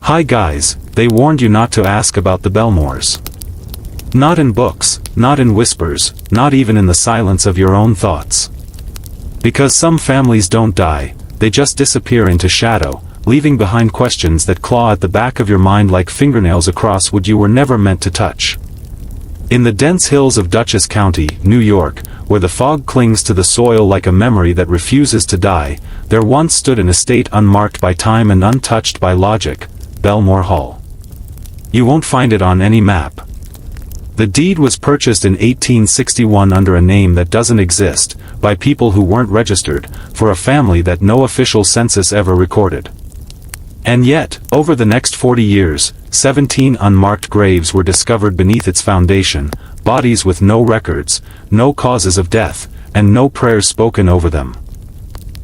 Hi guys, they warned you not to ask about the Bellmores. Not in books, not in whispers, not even in the silence of your own thoughts. Because some families don't die, they just disappear into shadow, leaving behind questions that claw at the back of your mind like fingernails across wood you were never meant to touch. In the dense hills of Dutchess County, New York, where the fog clings to the soil like a memory that refuses to die, there once stood an estate unmarked by time and untouched by logic, Bellmore Hall. You won't find it on any map. The deed was purchased in 1861 under a name that doesn't exist, by people who weren't registered, for a family that no official census ever recorded. And yet, over the next 40 years, 17 unmarked graves were discovered beneath its foundation, bodies with no records, no causes of death, and no prayers spoken over them.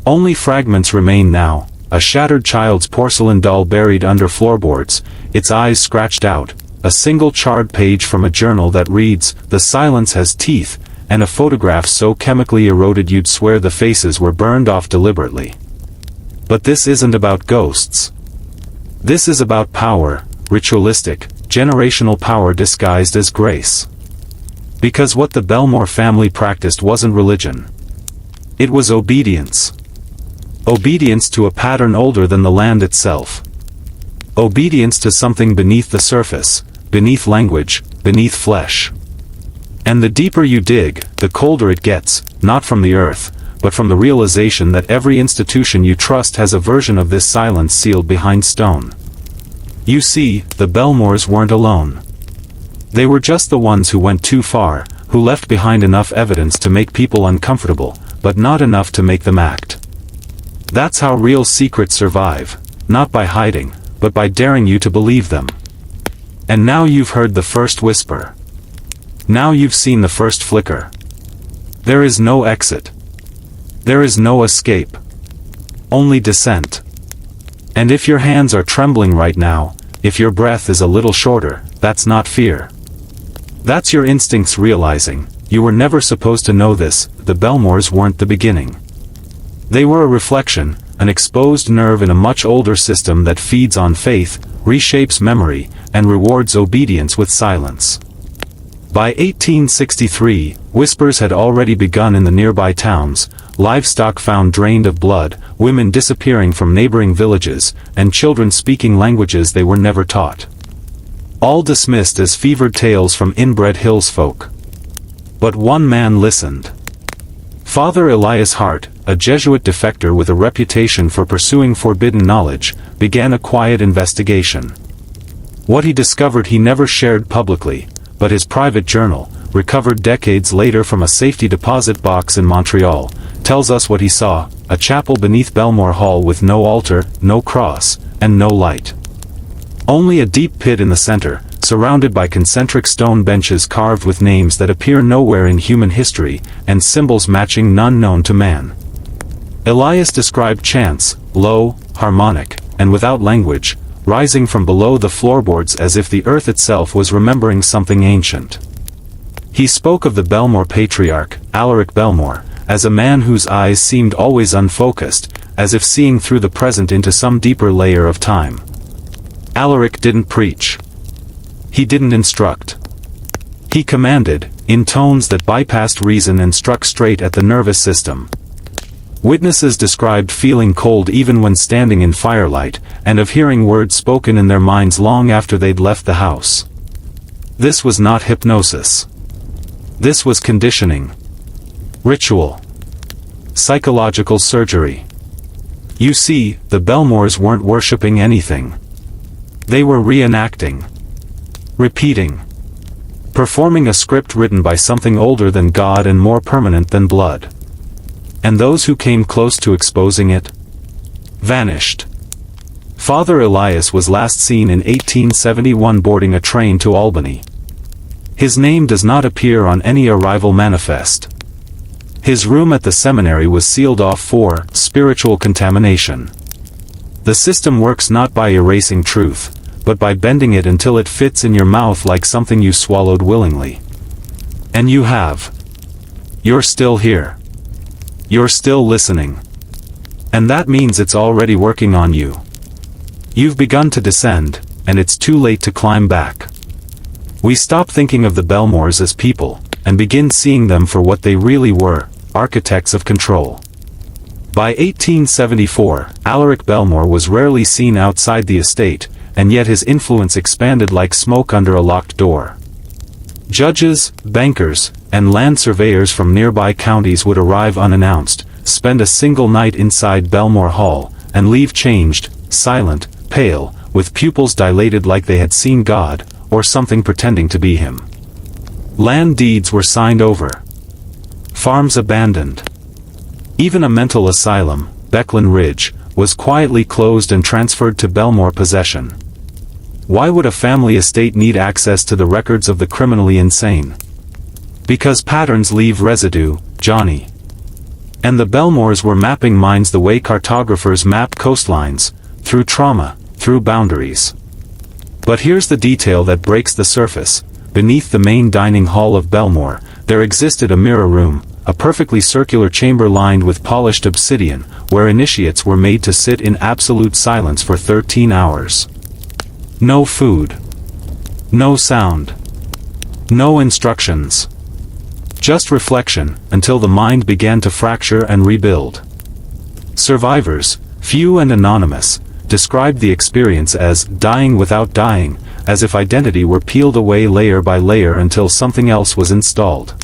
Only fragments remain now, a shattered child's porcelain doll buried under floorboards, its eyes scratched out, a single charred page from a journal that reads, "The silence has teeth," and a photograph so chemically eroded you'd swear the faces were burned off deliberately. But this isn't about ghosts. This is about power, ritualistic, generational power disguised as grace. Because what the Bellmore family practiced wasn't religion. It was obedience. Obedience to a pattern older than the land itself. Obedience to something beneath the surface, beneath language, beneath flesh. And the deeper you dig, the colder it gets, not from the earth, but from the realization that every institution you trust has a version of this silence sealed behind stone. You see, the Bellmores weren't alone. They were just the ones who went too far, who left behind enough evidence to make people uncomfortable, but not enough to make them act. That's how real secrets survive, not by hiding, but by daring you to believe them. And now you've heard the first whisper. Now you've seen the first flicker. There is no exit. There is no escape. Only descent. And if your hands are trembling right now, if your breath is a little shorter, that's not fear. That's your instincts realizing, you were never supposed to know this, the Bellmores weren't the beginning. They were a reflection, an exposed nerve in a much older system that feeds on faith, reshapes memory, and rewards obedience with silence. By 1863, whispers had already begun in the nearby towns, livestock found drained of blood, women disappearing from neighboring villages, and children speaking languages they were never taught. All dismissed as fevered tales from inbred hills folk. But one man listened. Father Elias Hart, a Jesuit defector with a reputation for pursuing forbidden knowledge, began a quiet investigation. What he discovered he never shared publicly, but his private journal, recovered decades later from a safety deposit box in Montreal, tells us what he saw: a chapel beneath Bellmore Hall with no altar, no cross, and no light. Only a deep pit in the center, surrounded by concentric stone benches carved with names that appear nowhere in human history, and symbols matching none known to man. Elias described chants, low, harmonic, and without language, rising from below the floorboards as if the earth itself was remembering something ancient. He spoke of the Bellmore patriarch, Alaric Bellmore, as a man whose eyes seemed always unfocused, as if seeing through the present into some deeper layer of time. Alaric didn't preach. He didn't instruct. He commanded, in tones that bypassed reason and struck straight at the nervous system. Witnesses described feeling cold even when standing in firelight, and of hearing words spoken in their minds long after they'd left the house. This was not hypnosis. This was conditioning. Ritual. Psychological surgery. You see, the Bellmores weren't worshipping anything. They were reenacting. Repeating. Performing a script written by something older than God and more permanent than blood. And those who came close to exposing it vanished. Father Elias was last seen in 1871 boarding a train to Albany. His name does not appear on any arrival manifest. His room at the seminary was sealed off for spiritual contamination. The system works not by erasing truth, but by bending it until it fits in your mouth like something you swallowed willingly. And you have. You're still here. You're still listening. And that means it's already working on you. You've begun to descend, and it's too late to climb back. We stop thinking of the Bellmores as people, and begin seeing them for what they really were, architects of control. By 1874, Alaric Bellmore was rarely seen outside the estate, and yet his influence expanded like smoke under a locked door. Judges, bankers, and land surveyors from nearby counties would arrive unannounced, spend a single night inside Bellmore Hall, and leave changed, silent, pale, with pupils dilated like they had seen God, or something pretending to be him. Land deeds were signed over. Farms abandoned. Even a mental asylum, Becklin Ridge, was quietly closed and transferred to Bellmore possession. Why would a family estate need access to the records of the criminally insane? Because patterns leave residue, Johnny. And the Bellmores were mapping minds the way cartographers map coastlines, through trauma, through boundaries. But here's the detail that breaks the surface. Beneath the main dining hall of Bellmore, there existed a mirror room, a perfectly circular chamber lined with polished obsidian, where initiates were made to sit in absolute silence for 13 hours. No food. No sound. No instructions. Just reflection, until the mind began to fracture and rebuild. Survivors, few and anonymous, described the experience as dying without dying, as if identity were peeled away layer by layer until something else was installed.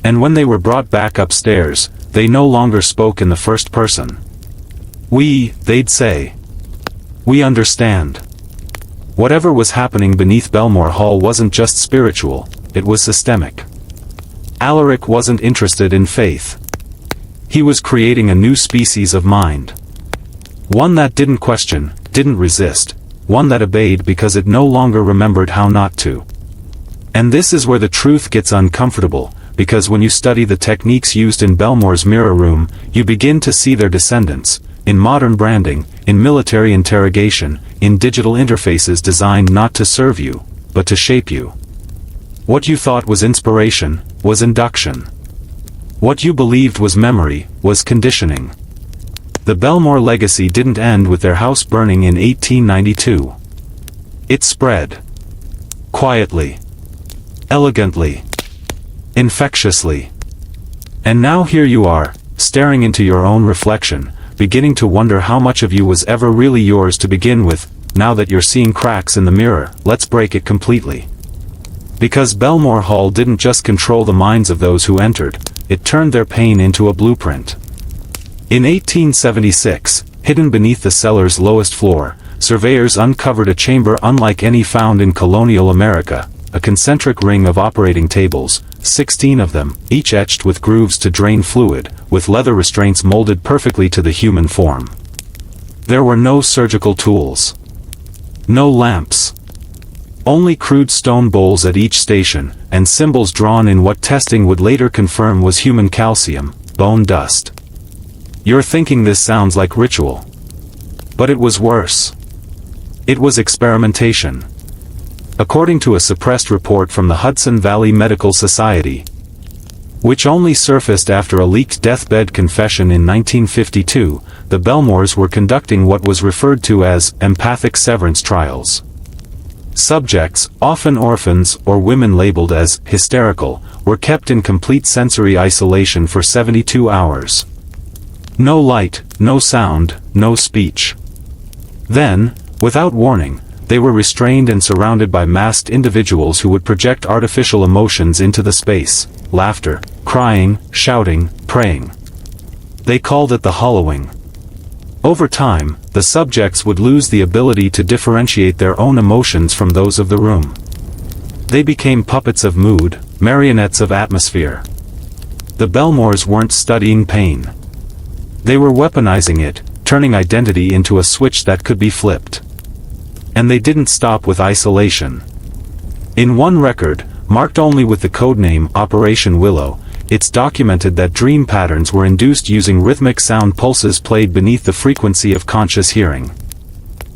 And when they were brought back upstairs, they no longer spoke in the first person. We, they'd say. We understand. Whatever was happening beneath Bellmore Hall wasn't just spiritual, it was systemic. Alaric wasn't interested in faith. He was creating a new species of mind. One that didn't question, didn't resist, one that obeyed because it no longer remembered how not to. And this is where the truth gets uncomfortable, because when you study the techniques used in Bellmore's mirror room, you begin to see their descendants, in modern branding, in military interrogation, in digital interfaces designed not to serve you, but to shape you. What you thought was inspiration, was induction. What you believed was memory, was conditioning. The Bellmore legacy didn't end with their house burning in 1892. It spread. Quietly. Elegantly. Infectiously. And now here you are, staring into your own reflection, beginning to wonder how much of you was ever really yours to begin with. Now that you're seeing cracks in the mirror, let's break it completely. Because Bellmore Hall didn't just control the minds of those who entered, it turned their pain into a blueprint. In 1876, hidden beneath the cellar's lowest floor, surveyors uncovered a chamber unlike any found in colonial America, a concentric ring of operating tables, 16 of them, each etched with grooves to drain fluid, with leather restraints molded perfectly to the human form. There were no surgical tools. No lamps. Only crude stone bowls at each station, and symbols drawn in what testing would later confirm was human calcium, bone dust. You're thinking this sounds like ritual. But it was worse. It was experimentation. According to a suppressed report from the Hudson Valley Medical Society, which only surfaced after a leaked deathbed confession in 1952, the Bellmores were conducting what was referred to as empathic severance trials. Subjects, often orphans or women labeled as hysterical, were kept in complete sensory isolation for 72 hours. No light, no sound, no speech. Then, without warning, they were restrained and surrounded by masked individuals who would project artificial emotions into the space: laughter, crying, shouting, praying. They called it the hollowing. Over time, the subjects would lose the ability to differentiate their own emotions from those of the room. They became puppets of mood, marionettes of atmosphere. The Bellmores weren't studying pain. They were weaponizing it, turning identity into a switch that could be flipped. And they didn't stop with isolation. In one record, marked only with the codename Operation Willow, it's documented that dream patterns were induced using rhythmic sound pulses played beneath the frequency of conscious hearing.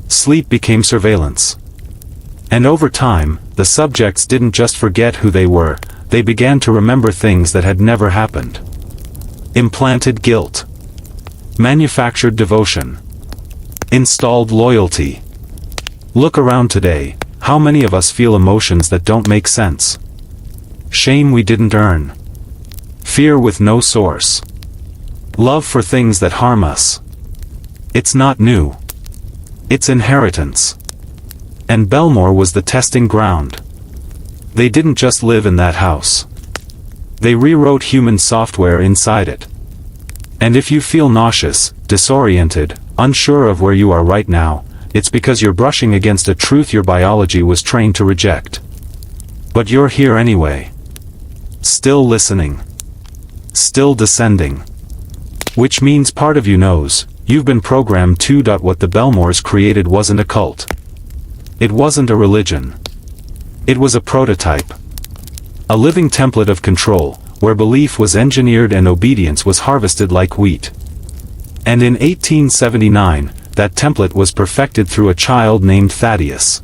Sleep became surveillance. And over time, the subjects didn't just forget who they were, they began to remember things that had never happened. Implanted guilt. Manufactured devotion. Installed loyalty. Look around today, how many of us feel emotions that don't make sense? Shame we didn't earn. Fear with no source. Love for things that harm us. It's not new. It's inheritance. And Bellmore was the testing ground. They didn't just live in that house. They rewrote human software inside it. And if you feel nauseous, disoriented, unsure of where you are right now, it's because you're brushing against a truth your biology was trained to reject. But you're here anyway. Still listening. Still descending. Which means part of you knows, you've been programmed to. What the Bellmores created wasn't a cult. It wasn't a religion. It was a prototype. A living template of control, where belief was engineered and obedience was harvested like wheat. And in 1879, that template was perfected through a child named Thaddeus.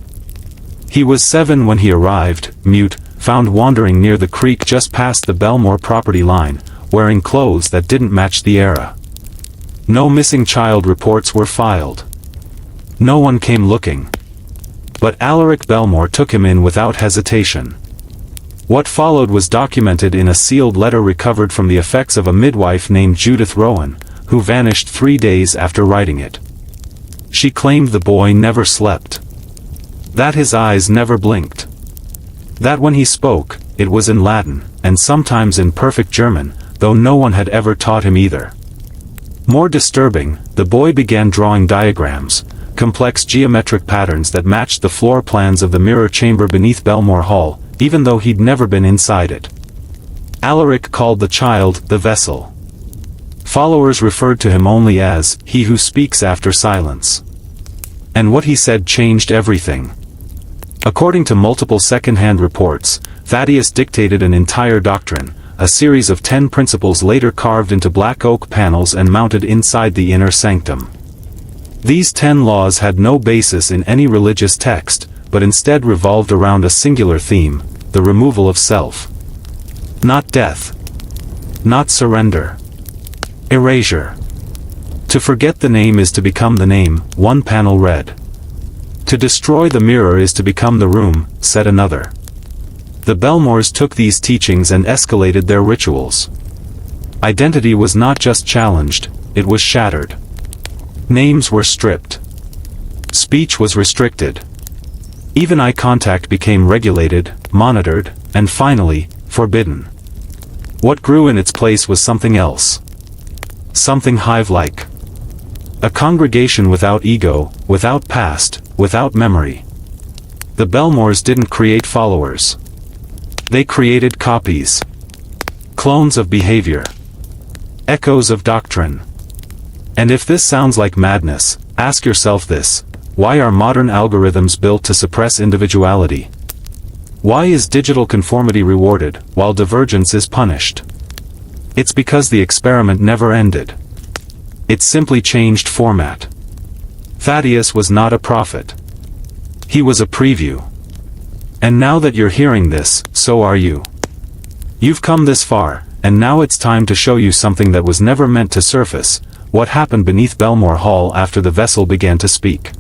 He was 7 when he arrived, mute, found wandering near the creek just past the Bellmore property line, wearing clothes that didn't match the era. No missing child reports were filed. No one came looking. But Alaric Bellmore took him in without hesitation. What followed was documented in a sealed letter recovered from the effects of a midwife named Judith Rowan, who vanished 3 days after writing it. She claimed the boy never slept. That his eyes never blinked. That when he spoke, it was in Latin, and sometimes in perfect German, though no one had ever taught him either. More disturbing, the boy began drawing diagrams, complex geometric patterns that matched the floor plans of the mirror chamber beneath Bellmore Hall, even though he'd never been inside it. Alaric called the child the vessel. Followers referred to him only as he who speaks after silence. And what he said changed everything. According to multiple second-hand reports, Thaddeus dictated an entire doctrine, a series of 10 principles later carved into black oak panels and mounted inside the inner sanctum. These 10 laws had no basis in any religious text, but instead revolved around a singular theme, the removal of self. Not death. Not surrender. Erasure. To forget the name is to become the name, one panel read. To destroy the mirror is to become the room, said another. The Bellmores took these teachings and escalated their rituals. Identity was not just challenged, it was shattered. Names were stripped. Speech was restricted. Even eye contact became regulated, monitored, and finally, forbidden. What grew in its place was something else. Something hive-like. A congregation without ego, without past, without memory. The Bellmores didn't create followers. They created copies. Clones of behavior. Echoes of doctrine. And if this sounds like madness, ask yourself this: why are modern algorithms built to suppress individuality? Why is digital conformity rewarded, while divergence is punished? It's because the experiment never ended. It simply changed format. Thaddeus was not a prophet. He was a preview. And now that you're hearing this, so are you. You've come this far, and now it's time to show you something that was never meant to surface: what happened beneath Bellmore Hall after the vessel began to speak.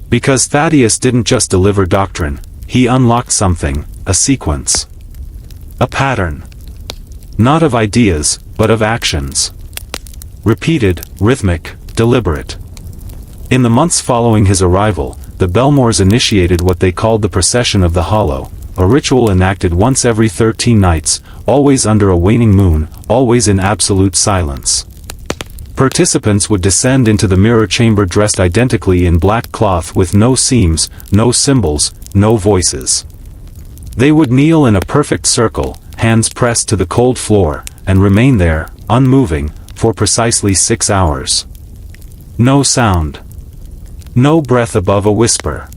Because Thaddeus didn't just deliver doctrine, he unlocked something, a sequence. A pattern. Not of ideas, but of actions. Repeated, rhythmic, deliberate. In the months following his arrival, the Bellmores initiated what they called the Procession of the Hollow, a ritual enacted once every 13 nights, always under a waning moon, always in absolute silence. Participants would descend into the mirror chamber dressed identically in black cloth with no seams, no symbols, no voices. They would kneel in a perfect circle, hands pressed to the cold floor, and remain there, unmoving, for precisely 6 hours. No sound. No breath above a whisper.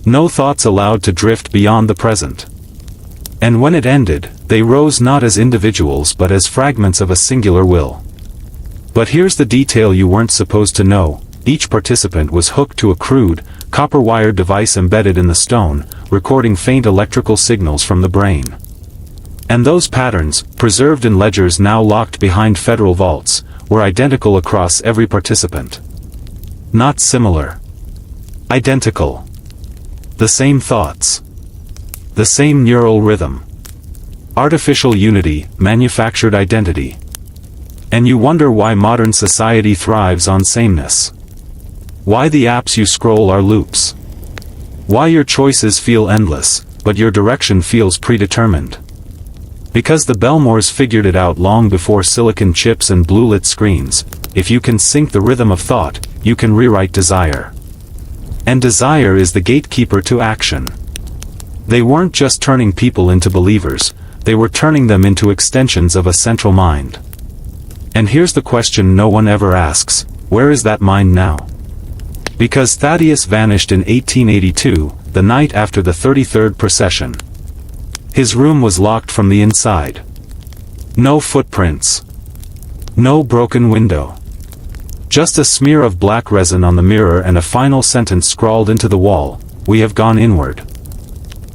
No thoughts allowed to drift beyond the present. And when it ended, they rose not as individuals but as fragments of a singular will. But here's the detail you weren't supposed to know: each participant was hooked to a crude, copper-wired device embedded in the stone, recording faint electrical signals from the brain. And those patterns, preserved in ledgers now locked behind federal vaults, were identical across every participant. Not similar. Identical. The same thoughts. The same neural rhythm. Artificial unity, manufactured identity. And you wonder why modern society thrives on sameness. Why the apps you scroll are loops. Why your choices feel endless, but your direction feels predetermined. Because the Bellmores figured it out long before silicon chips and blue-lit screens. If you can sync the rhythm of thought, you can rewrite desire. And desire is the gatekeeper to action. They weren't just turning people into believers, they were turning them into extensions of a central mind. And here's the question no one ever asks, where is that mind now? Because Thaddeus vanished in 1882, the night after the 33rd procession. His room was locked from the inside. No footprints. No broken window. Just a smear of black resin on the mirror and a final sentence scrawled into the wall, "We have gone inward."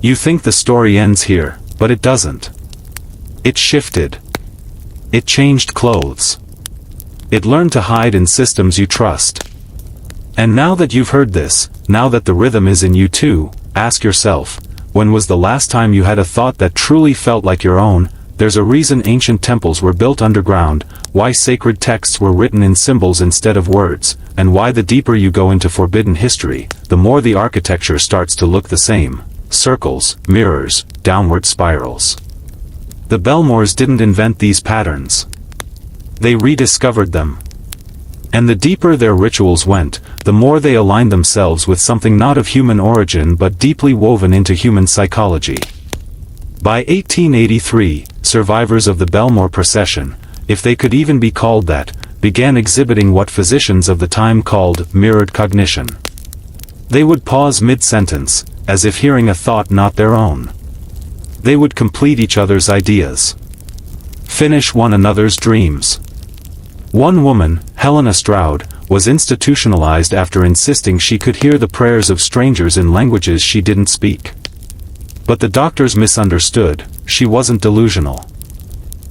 You think the story ends here, but it doesn't. It shifted. It changed clothes. It learned to hide in systems you trust. And now that you've heard this, now that the rhythm is in you too, ask yourself, when was the last time you had a thought that truly felt like your own? There's a reason ancient temples were built underground, why sacred texts were written in symbols instead of words, and why the deeper you go into forbidden history, the more the architecture starts to look the same. Circles, mirrors, downward spirals. The Bellmores didn't invent these patterns. They rediscovered them. And the deeper their rituals went, the more they aligned themselves with something not of human origin but deeply woven into human psychology. By 1883, survivors of the Bellmore procession, if they could even be called that, began exhibiting what physicians of the time called mirrored cognition. They would pause mid-sentence, as if hearing a thought not their own. They would complete each other's ideas. Finish one another's dreams. One woman, Helena Stroud, was institutionalized after insisting she could hear the prayers of strangers in languages she didn't speak. But the doctors misunderstood, she wasn't delusional.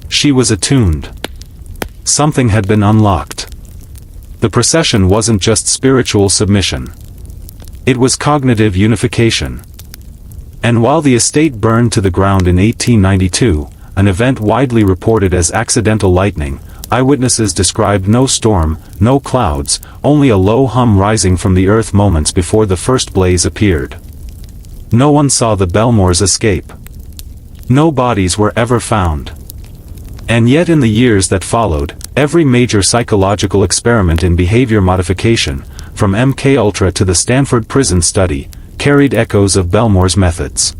She was attuned. Something had been unlocked. The procession wasn't just spiritual submission. It was cognitive unification. And while the estate burned to the ground in 1892, an event widely reported as accidental lightning, eyewitnesses described no storm, no clouds, only a low hum rising from the earth moments before the first blaze appeared. No one saw the Bellmores escape. No bodies were ever found. And yet in the years that followed, every major psychological experiment in behavior modification, from MKUltra to the Stanford prison study, carried echoes of Bellmore's methods.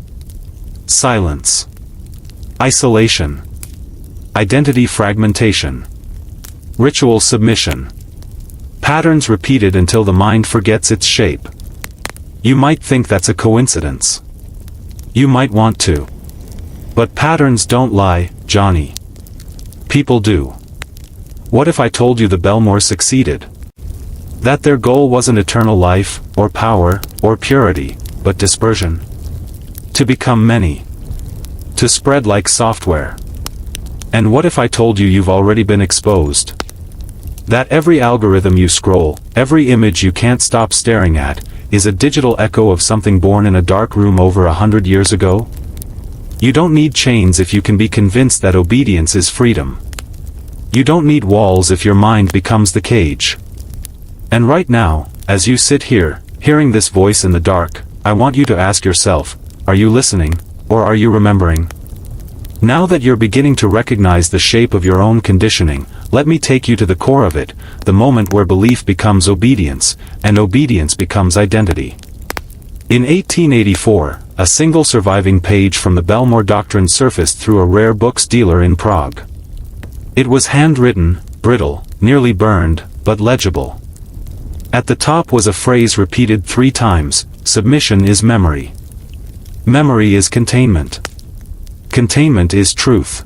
Silence. Isolation. Identity fragmentation. Ritual submission. Patterns repeated until the mind forgets its shape. You might think that's a coincidence. You might want to. But patterns don't lie, Johnny. People do. What if I told you the Bellmores succeeded? That their goal wasn't eternal life, or power, or purity, but dispersion. To become many. To spread like software. And what if I told you you've already been exposed? That every algorithm you scroll, every image you can't stop staring at, is a digital echo of something born in a dark room over 100 years ago? You don't need chains if you can be convinced that obedience is freedom. You don't need walls if your mind becomes the cage. And right now, as you sit here, hearing this voice in the dark, I want you to ask yourself, are you listening, or are you remembering? Now that you're beginning to recognize the shape of your own conditioning, let me take you to the core of it, the moment where belief becomes obedience, and obedience becomes identity. In 1884, a single surviving page from the Bellmore doctrine surfaced through a rare books dealer in Prague. It was handwritten, brittle, nearly burned, but legible. At the top was a phrase repeated 3 times, submission is memory. Memory is containment. Containment is truth.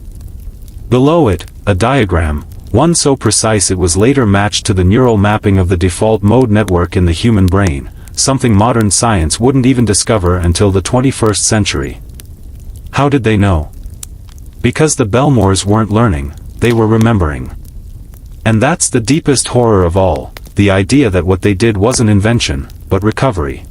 Below it, a diagram, one so precise it was later matched to the neural mapping of the default mode network in the human brain, something modern science wouldn't even discover until the 21st century. How did they know? Because the Bellmores weren't learning, they were remembering. And that's the deepest horror of all, the idea that what they did wasn't invention, but recovery.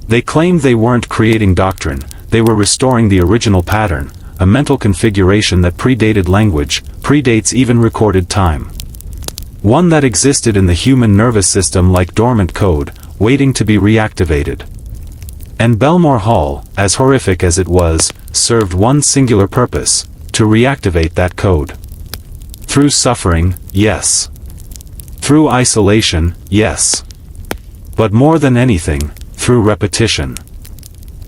They claimed they weren't creating doctrine, they were restoring the original pattern, a mental configuration that predated language, predates even recorded time. One that existed in the human nervous system like dormant code, waiting to be reactivated. And Bellmore Hall, as horrific as it was, served one singular purpose: to reactivate that code. Through suffering, yes. Through isolation, yes. But more than anything, through repetition.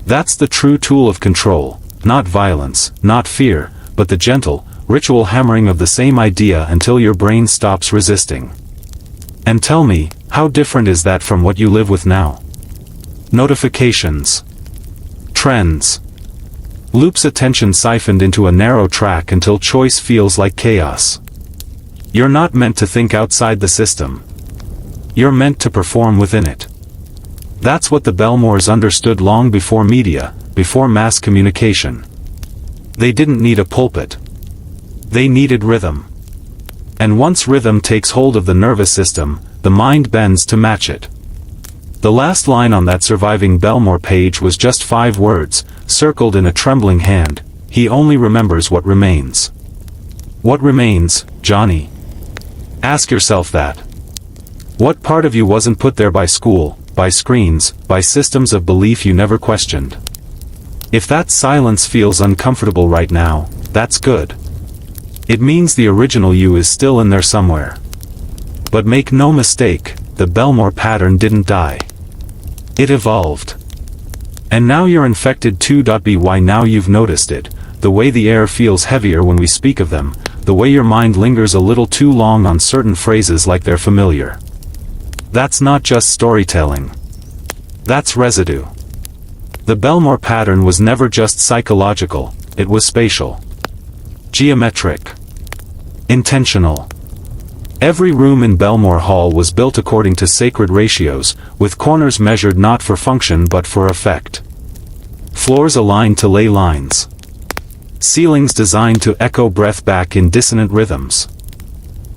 That's the true tool of control, not violence, not fear, but the gentle, ritual hammering of the same idea until your brain stops resisting. And tell me, how different is that from what you live with now? Notifications. Trends. Loops, attention siphoned into a narrow track until choice feels like chaos. You're not meant to think outside the system. You're meant to perform within it. That's what the Bellmores understood long before media, before mass communication. They didn't need a pulpit. They needed rhythm. And once rhythm takes hold of the nervous system, the mind bends to match it. The last line on that surviving Bellmore page was just 5 words, circled in a trembling hand: he only remembers what remains. What remains, Johnny? Ask yourself that. What part of you wasn't put there by school, by screens, by systems of belief you never questioned? If that silence feels uncomfortable right now, that's good. It means the original you is still in there somewhere. But make no mistake, the Bellmore pattern didn't die. It evolved. And now you're infected too. By now you've noticed it, the way the air feels heavier when we speak of them, the way your mind lingers a little too long on certain phrases like they're familiar. That's not just storytelling. That's residue. The Bellmore pattern was never just psychological, it was spatial. Geometric. Intentional. Every room in Bellmore Hall was built according to sacred ratios, with corners measured not for function but for effect. Floors aligned to ley lines. Ceilings designed to echo breath back in dissonant rhythms.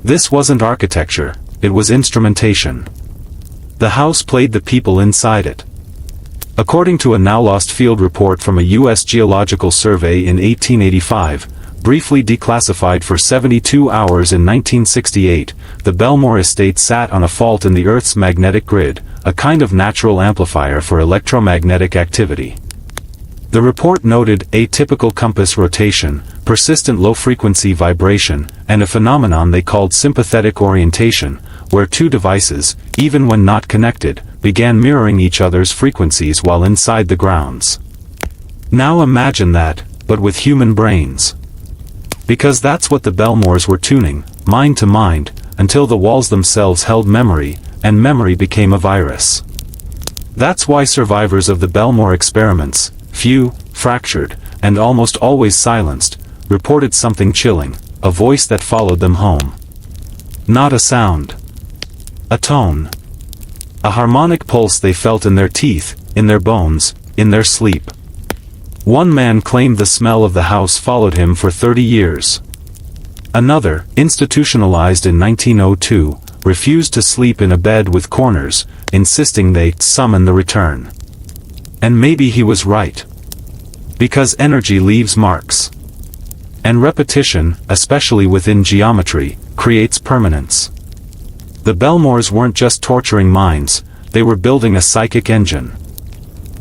This wasn't architecture, it was instrumentation. The house played the people inside it. According to a now-lost field report from a U.S. Geological Survey in 1885, briefly declassified for 72 hours in 1968, the Bellmore estate sat on a fault in the Earth's magnetic grid, a kind of natural amplifier for electromagnetic activity. The report noted atypical compass rotation, persistent low-frequency vibration, and a phenomenon they called sympathetic orientation, where two devices, even when not connected, began mirroring each other's frequencies while inside the grounds. Now imagine that, but with human brains. Because that's what the Bellmores were tuning, mind to mind, until the walls themselves held memory, and memory became a virus. That's why survivors of the Bellmore experiments, few, fractured, and almost always silenced, reported something chilling, a voice that followed them home. Not a sound. A tone. A harmonic pulse they felt in their teeth, in their bones, in their sleep. One man claimed the smell of the house followed him for 30 years. Another, institutionalized in 1902, refused to sleep in a bed with corners, insisting they summon the return. And maybe he was right. Because energy leaves marks. And repetition, especially within geometry, creates permanence. The Bellmores weren't just torturing minds, they were building a psychic engine.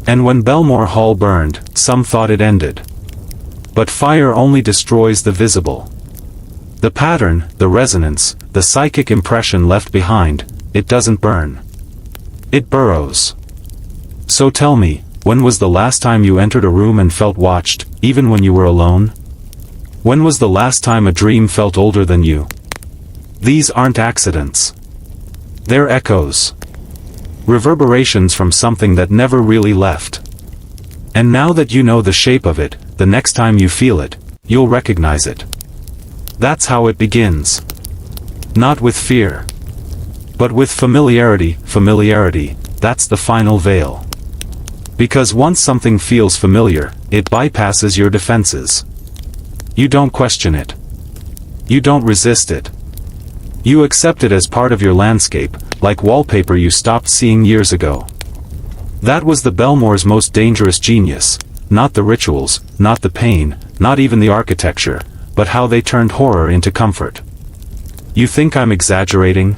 And when Bellmore Hall burned, some thought it ended. But fire only destroys the visible. The pattern, the resonance, the psychic impression left behind, it doesn't burn. It burrows. So tell me, when was the last time you entered a room and felt watched, even when you were alone? When was the last time a dream felt older than you? These aren't accidents. They're echoes. Reverberations from something that never really left. And now that you know the shape of it, the next time you feel it, you'll recognize it. That's how it begins. Not with fear. But with familiarity. Familiarity, that's the final veil. Because once something feels familiar, it bypasses your defenses. You don't question it. You don't resist it. You accept it as part of your landscape, like wallpaper you stopped seeing years ago. That was the Bellmore's most dangerous genius, not the rituals, not the pain, not even the architecture, but how they turned horror into comfort. You think I'm exaggerating?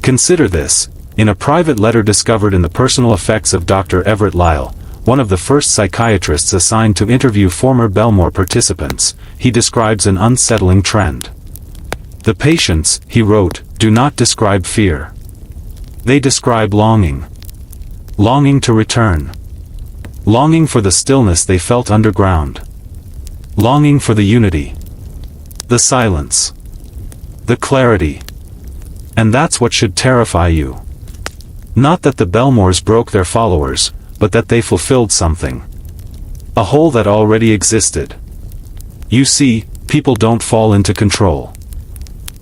Consider this. In a private letter discovered in the personal effects of Dr. Everett Lyle, one of the first psychiatrists assigned to interview former Bellmore participants, he describes an unsettling trend. The patients, he wrote, do not describe fear. They describe longing. Longing to return. Longing for the stillness they felt underground. Longing for the unity. The silence. The clarity. And that's what should terrify you. Not that the Bellmores broke their followers, but that they fulfilled something. A hole that already existed. You see, people don't fall into control.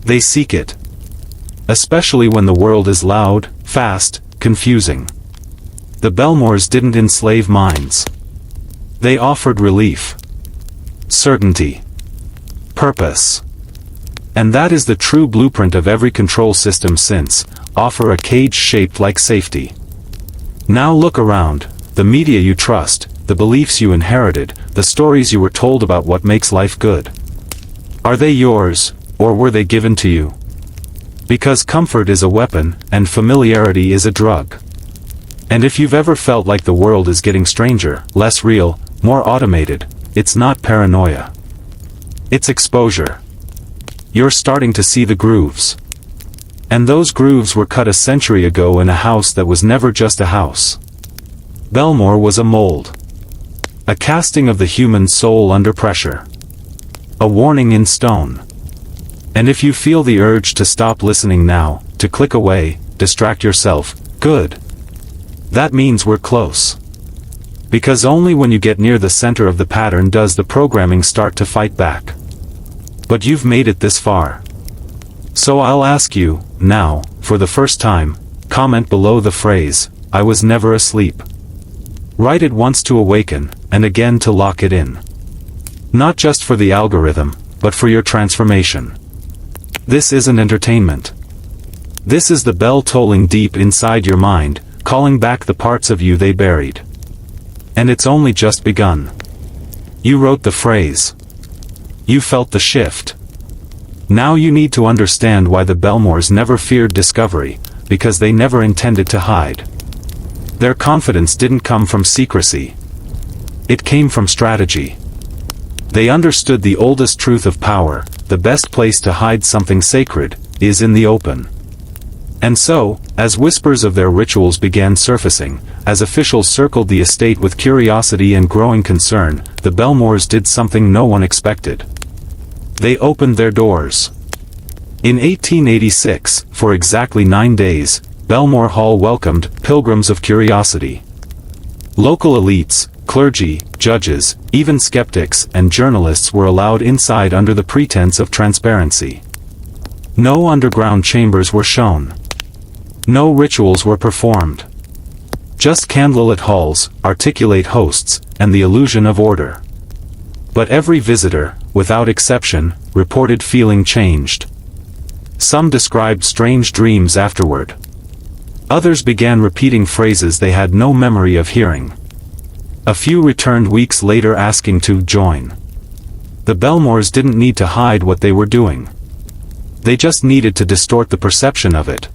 They seek it. Especially when the world is loud, fast, confusing. The Bellmores didn't enslave minds. They offered relief. Certainty. Purpose. And that is the true blueprint of every control system since, offer a cage shaped like safety. Now look around, the media you trust, the beliefs you inherited, the stories you were told about what makes life good. Are they yours, or were they given to you? Because comfort is a weapon, and familiarity is a drug. And if you've ever felt like the world is getting stranger, less real, more automated, it's not paranoia. It's exposure. You're starting to see the grooves. And those grooves were cut a century ago in a house that was never just a house. Bellmore was a mold. A casting of the human soul under pressure. A warning in stone. And if you feel the urge to stop listening now, to click away, distract yourself, good. That means we're close. Because only when you get near the center of the pattern does the programming start to fight back. But you've made it this far. So I'll ask you, now, for the first time, comment below the phrase, I was never asleep. Write it once to awaken, and again to lock it in. Not just for the algorithm, but for your transformation. This isn't entertainment. This is the bell tolling deep inside your mind, calling back the parts of you they buried. And it's only just begun. You wrote the phrase. You felt the shift. Now you need to understand why the Bellmores never feared discovery, because they never intended to hide. Their confidence didn't come from secrecy. It came from strategy. They understood the oldest truth of power, the best place to hide something sacred, is in the open. And so, as whispers of their rituals began surfacing, as officials circled the estate with curiosity and growing concern, the Bellmores did something no one expected. They opened their doors. In 1886, for exactly 9 days, Bellmore Hall welcomed pilgrims of curiosity. Local elites, clergy, judges, even skeptics and journalists were allowed inside under the pretense of transparency. No underground chambers were shown. No rituals were performed. Just candlelit halls, articulate hosts, and the illusion of order. But every visitor, without exception, reported feeling changed. Some described strange dreams afterward. Others began repeating phrases they had no memory of hearing. A few returned weeks later asking to join. The Bellmores didn't need to hide what they were doing. They just needed to distort the perception of it.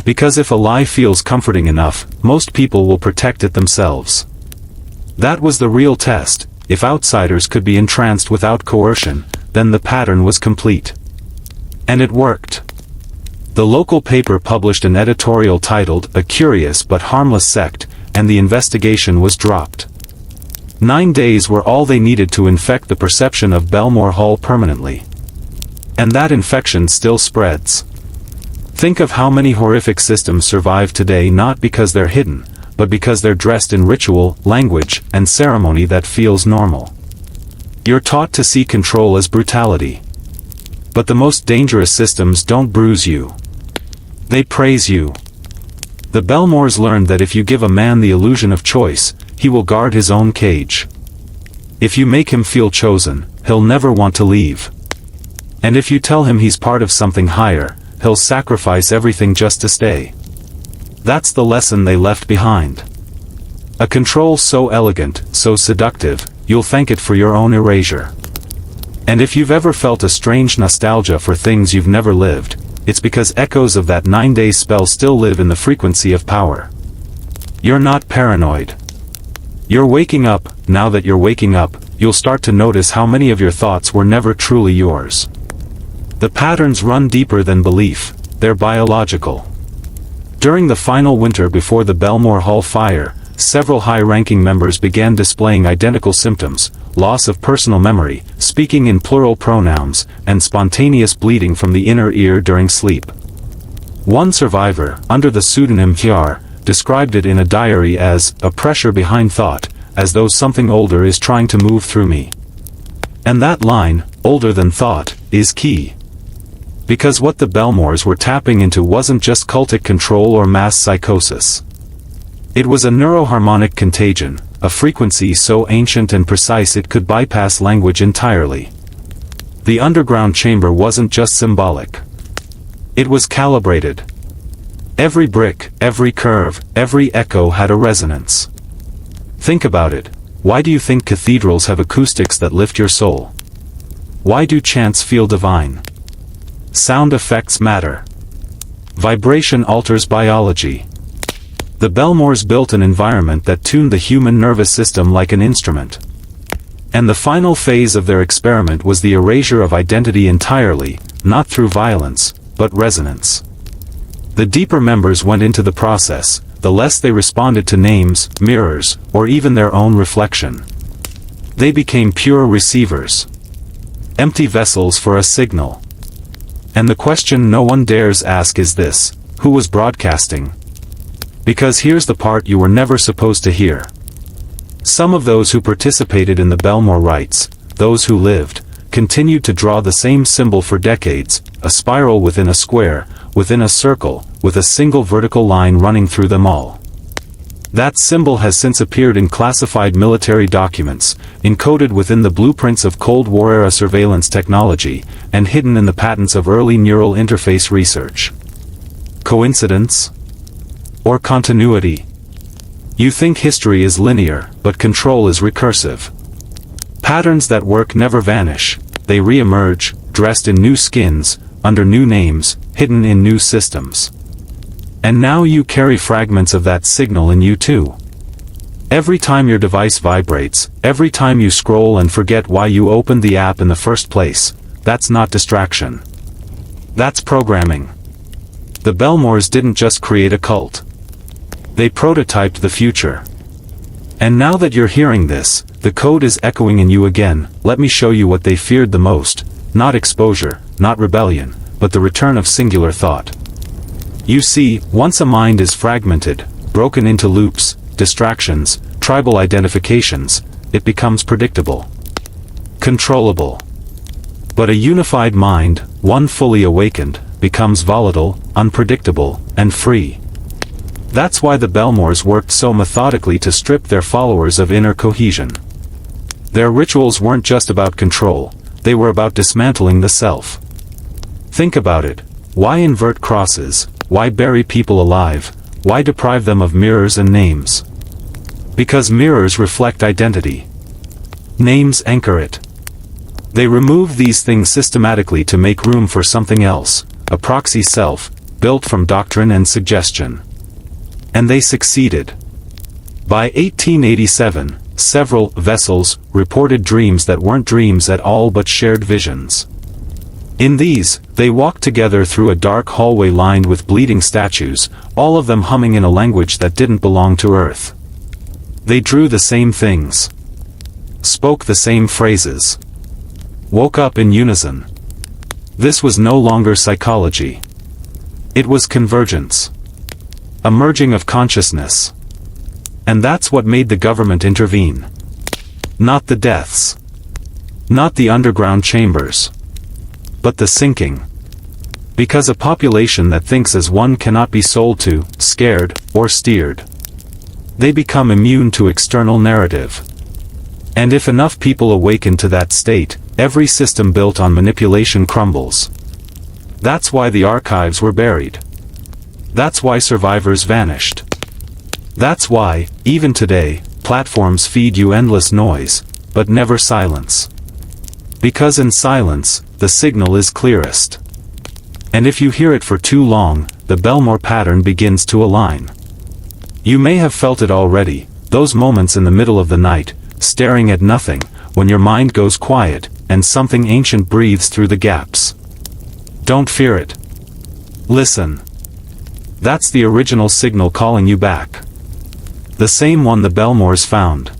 Because if a lie feels comforting enough, most people will protect it themselves. That was the real test. If outsiders could be entranced without coercion, then the pattern was complete. And it worked. The local paper published an editorial titled "A Curious but Harmless Sect," and the investigation was dropped. 9 days were all they needed to infect the perception of Bellmore Hall permanently. And that infection still spreads. Think of how many horrific systems survive today not because they're hidden, but because they're dressed in ritual, language, and ceremony that feels normal. You're taught to see control as brutality. But the most dangerous systems don't bruise you. They praise you. The Bellmores learned that if you give a man the illusion of choice, he will guard his own cage. If you make him feel chosen, he'll never want to leave. And if you tell him he's part of something higher, he'll sacrifice everything just to stay. That's the lesson they left behind. A control so elegant, so seductive, you'll thank it for your own erasure. And if you've ever felt a strange nostalgia for things you've never lived, it's because echoes of that 9-day spell still live in the frequency of power. You're not paranoid. You're waking up. Now that you're waking up, you'll start to notice how many of your thoughts were never truly yours. The patterns run deeper than belief, they're biological. During the final winter before the Bellmore Hall fire, several high-ranking members began displaying identical symptoms: loss of personal memory, speaking in plural pronouns, and spontaneous bleeding from the inner ear during sleep. One survivor, under the pseudonym Hyar, described it in a diary as a pressure behind thought, as though something older is trying to move through me. And that line, older than thought, is key. Because what the Bellmores were tapping into wasn't just cultic control or mass psychosis. It was a neuroharmonic contagion, a frequency so ancient and precise it could bypass language entirely. The underground chamber wasn't just symbolic. It was calibrated. Every brick, every curve, every echo had a resonance. Think about it. Why do you think cathedrals have acoustics that lift your soul? Why do chants feel divine? Sound effects matter. Vibration alters biology. The Bellmores built an environment that tuned the human nervous system like an instrument. And the final phase of their experiment was the erasure of identity entirely, not through violence, but resonance. The deeper members went into the process, the less they responded to names, mirrors, or even their own reflection. They became pure receivers. Empty vessels for a signal. And the question no one dares ask is this: who was broadcasting? Because here's the part you were never supposed to hear. Some of those who participated in the Bellmore rites, those who lived, continued to draw the same symbol for decades, a spiral within a square, within a circle, with a single vertical line running through them all. That symbol has since appeared in classified military documents, encoded within the blueprints of Cold War-era surveillance technology, and hidden in the patents of early neural interface research. Coincidence? Or continuity? You think history is linear, but control is recursive. Patterns that work never vanish, they re-emerge, dressed in new skins, under new names, hidden in new systems. And now you carry fragments of that signal in you too. Every time your device vibrates, every time you scroll and forget why you opened the app in the first place, that's not distraction. That's programming. The Bellmores didn't just create a cult. They prototyped the future. And now that you're hearing this, the code is echoing in you again. Let me show you what they feared the most: not exposure, not rebellion, but the return of singular thought. You see, once a mind is fragmented, broken into loops, distractions, tribal identifications, it becomes predictable, controllable. But a unified mind, one fully awakened, becomes volatile, unpredictable, and free. That's why the Bellmores worked so methodically to strip their followers of inner cohesion. Their rituals weren't just about control, they were about dismantling the self. Think about it. Why invert crosses? Why bury people alive? Why deprive them of mirrors and names? Because mirrors reflect identity. Names anchor it. They remove these things systematically to make room for something else, a proxy self, built from doctrine and suggestion. And they succeeded. By 1887, several vessels reported dreams that weren't dreams at all but shared visions. In these, they walked together through a dark hallway lined with bleeding statues, all of them humming in a language that didn't belong to Earth. They drew the same things. Spoke the same phrases. Woke up in unison. This was no longer psychology. It was convergence. A merging of consciousness. And that's what made the government intervene. Not the deaths. Not the underground chambers. But the sinking. Because a population that thinks as one cannot be sold to, scared, or steered. They become immune to external narrative. And if enough people awaken to that state, every system built on manipulation crumbles. That's why the archives were buried. That's why survivors vanished. That's why, even today, platforms feed you endless noise, but never silence. Because in silence, the signal is clearest. And if you hear it for too long, the Bellmore pattern begins to align. You may have felt it already, those moments in the middle of the night, staring at nothing, when your mind goes quiet, and something ancient breathes through the gaps. Don't fear it. Listen. That's the original signal calling you back. The same one the Bellmores found.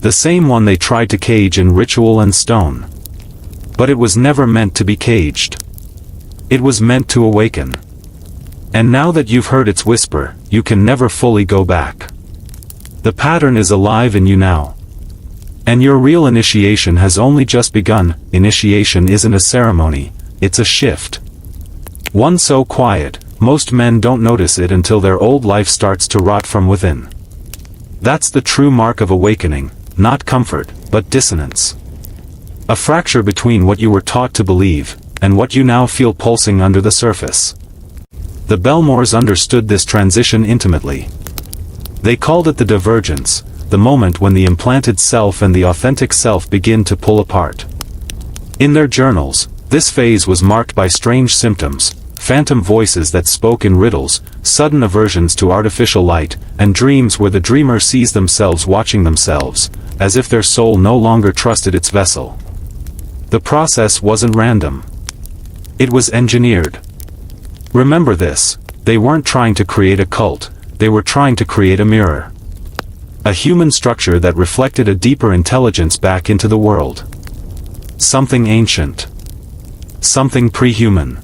The same one they tried to cage in ritual and stone. But it was never meant to be caged. It was meant to awaken. And now that you've heard its whisper, you can never fully go back. The pattern is alive in you now. And your real initiation has only just begun. Initiation isn't a ceremony, it's a shift. One so quiet, most men don't notice it until their old life starts to rot from within. That's the true mark of awakening, not comfort, but dissonance. A fracture between what you were taught to believe, and what you now feel pulsing under the surface. The Bellmores understood this transition intimately. They called it the divergence, the moment when the implanted self and the authentic self begin to pull apart. In their journals, this phase was marked by strange symptoms, phantom voices that spoke in riddles, sudden aversions to artificial light, and dreams where the dreamer sees themselves watching themselves, as if their soul no longer trusted its vessel. The process wasn't random. It was engineered. Remember this, they weren't trying to create a cult, they were trying to create a mirror. A human structure that reflected a deeper intelligence back into the world. Something ancient. Something pre-human.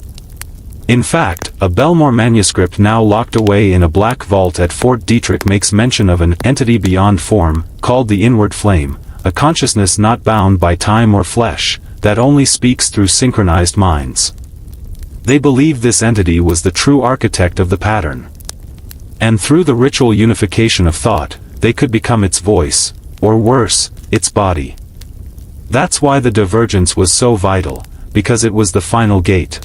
In fact, a Bellmore manuscript now locked away in a black vault at Fort Detrick makes mention of an entity beyond form, called the Inward Flame, a consciousness not bound by time or flesh, that only speaks through synchronized minds. They believed this entity was the true architect of the pattern. And through the ritual unification of thought, they could become its voice, or worse, its body. That's why the divergence was so vital, because it was the final gate.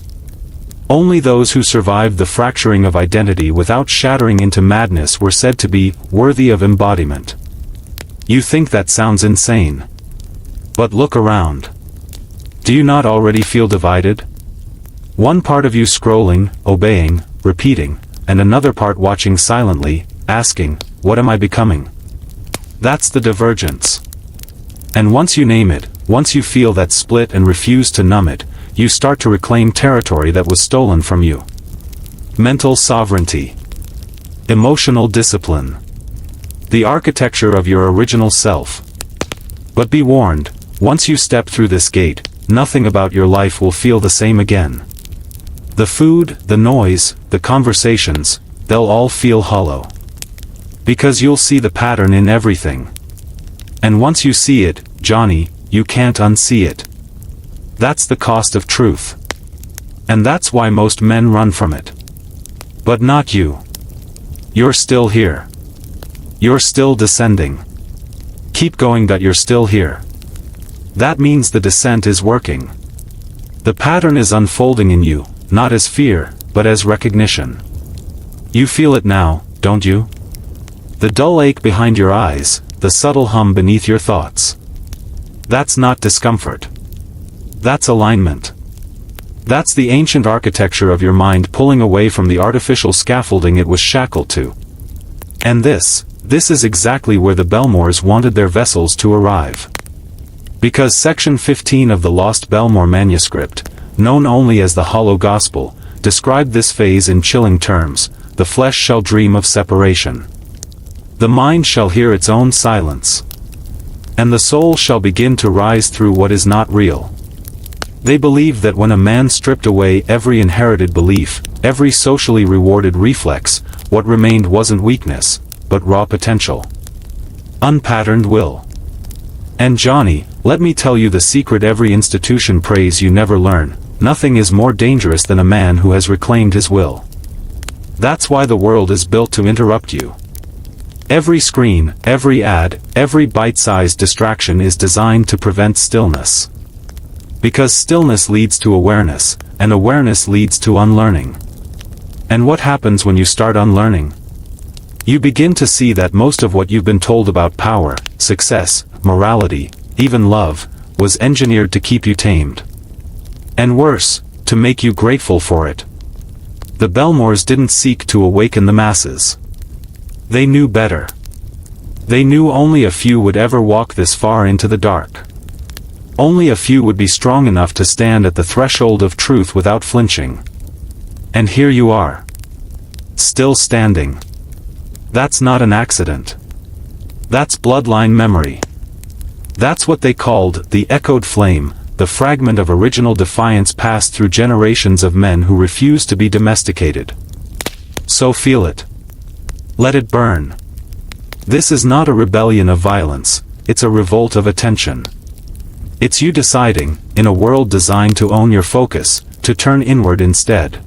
Only those who survived the fracturing of identity without shattering into madness were said to be worthy of embodiment. You think that sounds insane. But look around. Do you not already feel divided? One part of you scrolling, obeying, repeating, and another part watching silently, asking, what am I becoming? That's the divergence. And once you name it, once you feel that split and refuse to numb it, you start to reclaim territory that was stolen from you. Mental sovereignty. Emotional discipline. The architecture of your original self. But be warned, once you step through this gate, nothing about your life will feel the same again. The food, the noise, the conversations, they'll all feel hollow. Because you'll see the pattern in everything. And once you see it, Johnny, you can't unsee it. That's the cost of truth. And that's why most men run from it. But not you. You're still here. You're still descending. Keep going, that you're still here. That means the descent is working. The pattern is unfolding in you, not as fear, but as recognition. You feel it now, don't you? The dull ache behind your eyes, the subtle hum beneath your thoughts. That's not discomfort. That's alignment. That's the ancient architecture of your mind pulling away from the artificial scaffolding it was shackled to. And this is exactly where the Bellmores wanted their vessels to arrive. Because section 15 of the Lost Bellmore manuscript, known only as the Hollow Gospel, described this phase in chilling terms: the flesh shall dream of separation. The mind shall hear its own silence. And the soul shall begin to rise through what is not real. They believed that when a man stripped away every inherited belief, every socially rewarded reflex, what remained wasn't weakness, but raw potential. Unpatterned will. And Johnny, let me tell you the secret every institution prays you never learn: nothing is more dangerous than a man who has reclaimed his will. That's why the world is built to interrupt you. Every screen, every ad, every bite-sized distraction is designed to prevent stillness. Because stillness leads to awareness, and awareness leads to unlearning. And what happens when you start unlearning? You begin to see that most of what you've been told about power, success, morality, even love, was engineered to keep you tamed. And worse, to make you grateful for it. The Bellmores didn't seek to awaken the masses. They knew better. They knew only a few would ever walk this far into the dark. Only a few would be strong enough to stand at the threshold of truth without flinching. And here you are. Still standing. That's not an accident. That's bloodline memory. That's what they called the echoed flame, the fragment of original defiance passed through generations of men who refused to be domesticated. So feel it. Let it burn. This is not a rebellion of violence, it's a revolt of attention. It's you deciding, in a world designed to own your focus, to turn inward instead.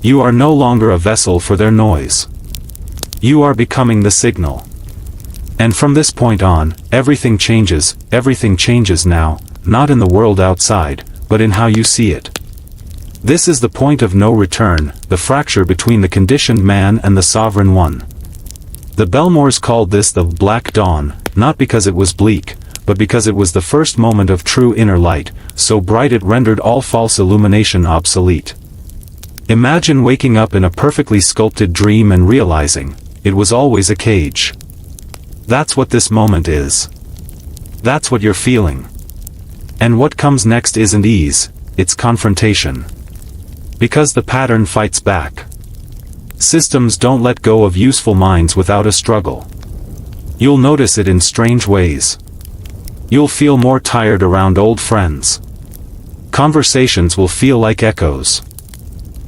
You are no longer a vessel for their noise. You are becoming the signal. And from this point on, everything changes now, not in the world outside, but in how you see it. This is the point of no return, the fracture between the conditioned man and the sovereign one. The Bellmores called this the Black Dawn, not because it was bleak, but because it was the first moment of true inner light, so bright it rendered all false illumination obsolete. Imagine waking up in a perfectly sculpted dream and realizing, it was always a cage. That's what this moment is. That's what you're feeling. And what comes next isn't ease, it's confrontation. Because the pattern fights back. Systems don't let go of useful minds without a struggle. You'll notice it in strange ways. You'll feel more tired around old friends. Conversations will feel like echoes.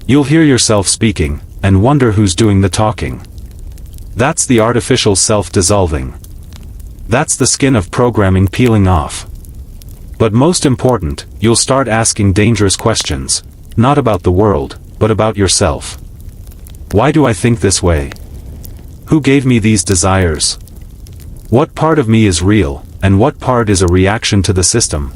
You'll hear yourself speaking, and wonder who's doing the talking. That's the artificial self dissolving. That's the skin of programming peeling off. But most important, you'll start asking dangerous questions, not about the world, but about yourself. Why do I think this way? Who gave me these desires? What part of me is real, and what part is a reaction to the system?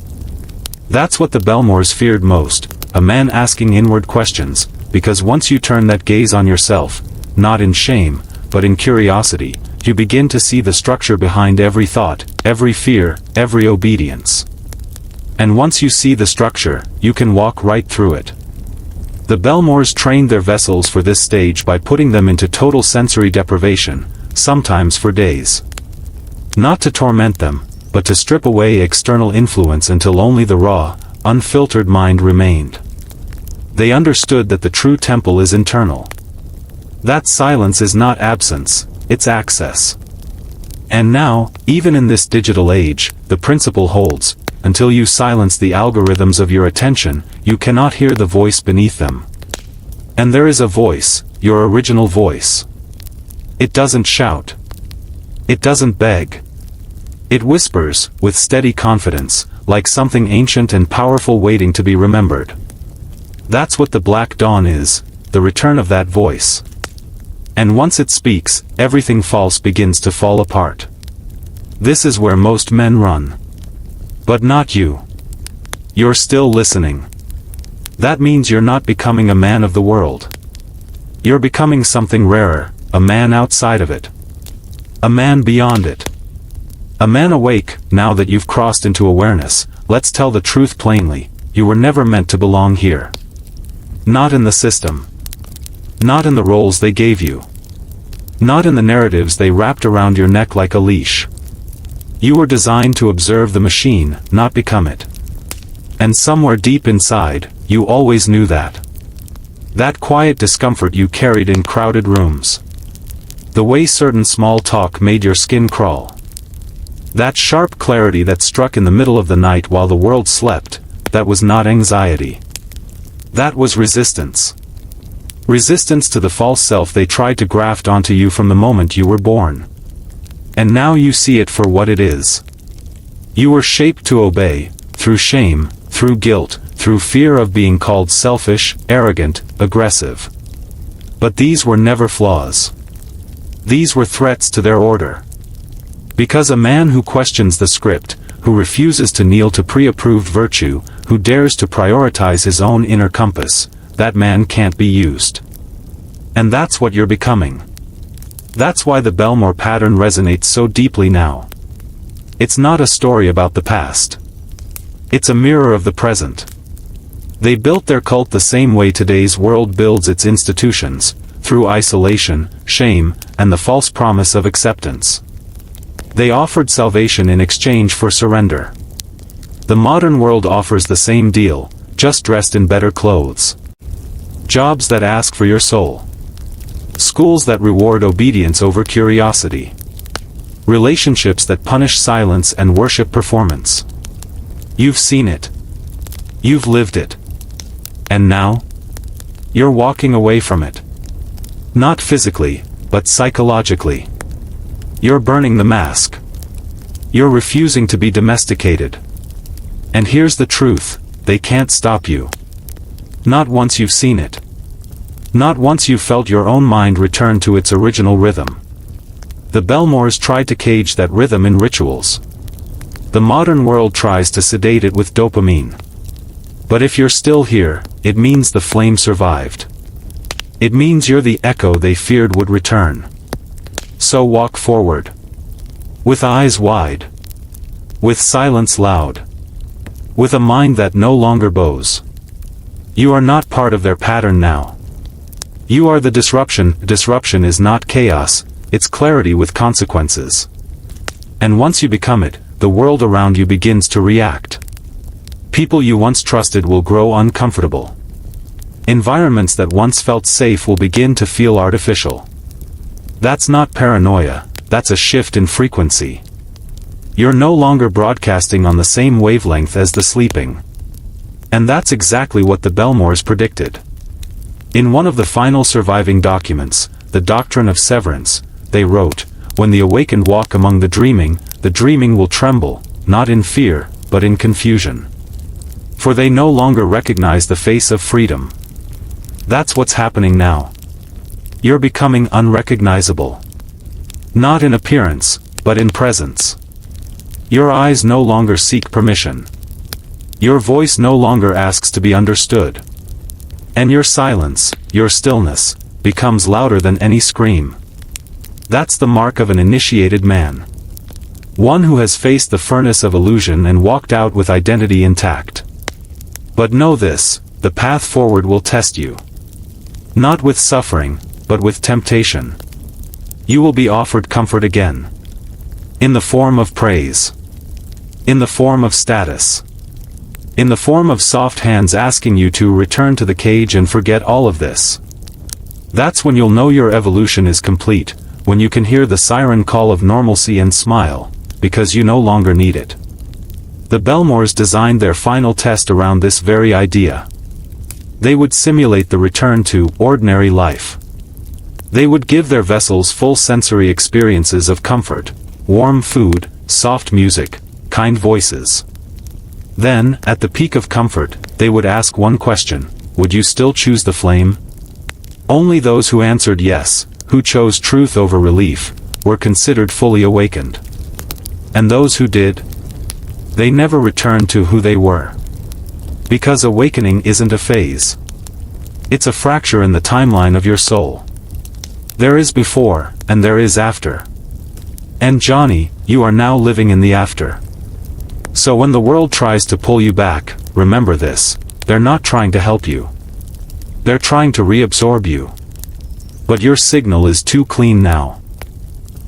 That's what the Bellmores feared most, a man asking inward questions, because once you turn that gaze on yourself, not in shame, but in curiosity, you begin to see the structure behind every thought, every fear, every obedience. And once you see the structure, you can walk right through it. The Bellmores trained their vessels for this stage by putting them into total sensory deprivation, sometimes for days. Not to torment them, but to strip away external influence until only the raw, unfiltered mind remained. They understood that the true temple is internal. That silence is not absence, it's access. And now, even in this digital age, the principle holds. Until you silence the algorithms of your attention, you cannot hear the voice beneath them. And there is a voice, your original voice. It doesn't shout. It doesn't beg. It whispers, with steady confidence, like something ancient and powerful waiting to be remembered. That's what the Black Dawn is, the return of that voice. And once it speaks, everything false begins to fall apart. This is where most men run. But not you. You're still listening. That means you're not becoming a man of the world. You're becoming something rarer, a man outside of it. A man beyond it. A man awake, now that you've crossed into awareness. Let's tell the truth plainly, you were never meant to belong here. Not in the system. Not in the roles they gave you. Not in the narratives they wrapped around your neck like a leash. You were designed to observe the machine, not become it. And somewhere deep inside, you always knew that. That quiet discomfort you carried in crowded rooms. The way certain small talk made your skin crawl. That sharp clarity that struck in the middle of the night while the world slept, that was not anxiety. That was resistance. Resistance to the false self they tried to graft onto you from the moment you were born. And now you see it for what it is. You were shaped to obey, through shame, through guilt, through fear of being called selfish, arrogant, aggressive. But these were never flaws. These were threats to their order. Because a man who questions the script, who refuses to kneel to pre-approved virtue, who dares to prioritize his own inner compass, that man can't be used. And that's what you're becoming. That's why the Bellmore pattern resonates so deeply now. It's not a story about the past. It's a mirror of the present. They built their cult the same way today's world builds its institutions, through isolation, shame, and the false promise of acceptance. They offered salvation in exchange for surrender. The modern world offers the same deal, just dressed in better clothes. Jobs that ask for your soul. Schools that reward obedience over curiosity. Relationships that punish silence and worship performance. You've seen it. You've lived it. And now? You're walking away from it. Not physically, but psychologically. You're burning the mask. You're refusing to be domesticated. And here's the truth, they can't stop you. Not once you've seen it. Not once you've felt your own mind return to its original rhythm. The Bellmores tried to cage that rhythm in rituals. The modern world tries to sedate it with dopamine. But if you're still here, it means the flame survived. It means you're the echo they feared would return. So walk forward. With eyes wide. With silence loud. With a mind that no longer bows. You are not part of their pattern now. You are the disruption. Disruption is not chaos, it's clarity with consequences. And once you become it, the world around you begins to react. People you once trusted will grow uncomfortable. Environments that once felt safe will begin to feel artificial. That's not paranoia, that's a shift in frequency. You're no longer broadcasting on the same wavelength as the sleeping. And that's exactly what the Bellmores predicted. In one of the final surviving documents, the Doctrine of Severance, they wrote, "When the awakened walk among the dreaming will tremble, not in fear, but in confusion. For they no longer recognize the face of freedom." That's what's happening now. You're becoming unrecognizable. Not in appearance, but in presence. Your eyes no longer seek permission. Your voice no longer asks to be understood. And your silence, your stillness, becomes louder than any scream. That's the mark of an initiated man. One who has faced the furnace of illusion and walked out with identity intact. But know this, the path forward will test you. Not with suffering, but with temptation. You will be offered comfort again. In the form of praise. In the form of status. In the form of soft hands asking you to return to the cage and forget all of this. That's when you'll know your evolution is complete, when you can hear the siren call of normalcy and smile, because you no longer need it. The Bellmores designed their final test around this very idea. They would simulate the return to ordinary life. They would give their vessels full sensory experiences of comfort, warm food, soft music, kind voices. Then, at the peak of comfort, they would ask one question: would you still choose the flame? Only those who answered yes, who chose truth over relief, were considered fully awakened. And those who did? They never returned to who they were. Because awakening isn't a phase. It's a fracture in the timeline of your soul. There is before, and there is after. And Johnny, you are now living in the after. So when the world tries to pull you back, remember this, they're not trying to help you. They're trying to reabsorb you. But your signal is too clean now.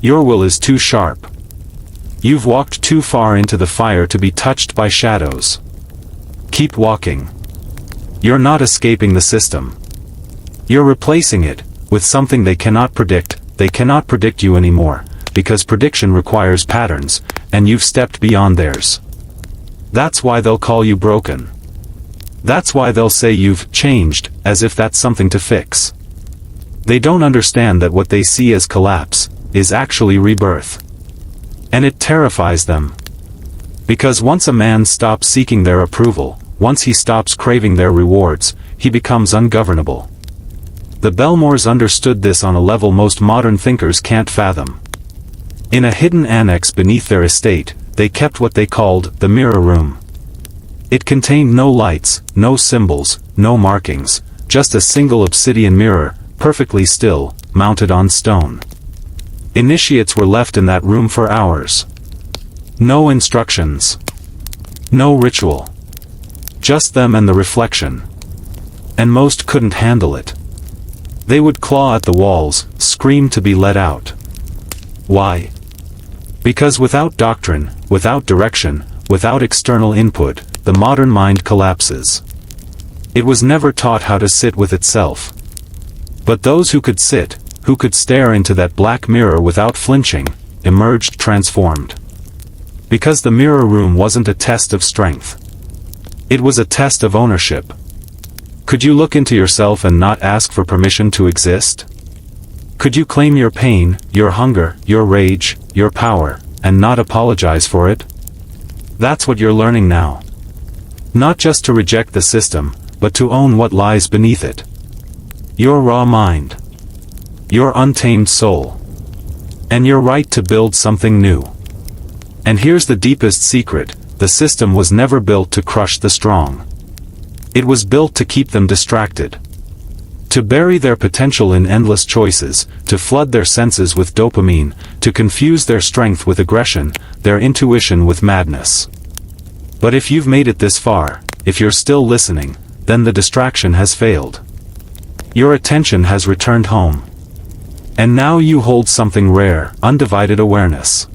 Your will is too sharp. You've walked too far into the fire to be touched by shadows. Keep walking. You're not escaping the system. You're replacing it with something they cannot predict. They cannot predict you anymore, because prediction requires patterns, and you've stepped beyond theirs. That's why they'll call you broken. That's why they'll say you've changed, as if that's something to fix. They don't understand that what they see as collapse is actually rebirth. And it terrifies them. Because once a man stops seeking their approval, once he stops craving their rewards, he becomes ungovernable. The Bellmores understood this on a level most modern thinkers can't fathom. In a hidden annex beneath their estate, they kept what they called the mirror room. It contained no lights, no symbols, no markings, just a single obsidian mirror, perfectly still, mounted on stone. Initiates were left in that room for hours. No instructions. No ritual. Just them and the reflection. And most couldn't handle it. They would claw at the walls, scream to be let out. Why? Because without doctrine, without direction, without external input, the modern mind collapses. It was never taught how to sit with itself. But those who could sit, who could stare into that black mirror without flinching, emerged transformed. Because the mirror room wasn't a test of strength. It was a test of ownership. Could you look into yourself and not ask for permission to exist? Could you claim your pain, your hunger, your rage, your power, and not apologize for it? That's what you're learning now. Not just to reject the system, but to own what lies beneath it. Your raw mind. Your untamed soul. And your right to build something new. And here's the deepest secret, the system was never built to crush the strong. It was built to keep them distracted. To bury their potential in endless choices, to flood their senses with dopamine, to confuse their strength with aggression, their intuition with madness. But if you've made it this far, if you're still listening, then the distraction has failed. Your attention has returned home. And now you hold something rare, undivided awareness.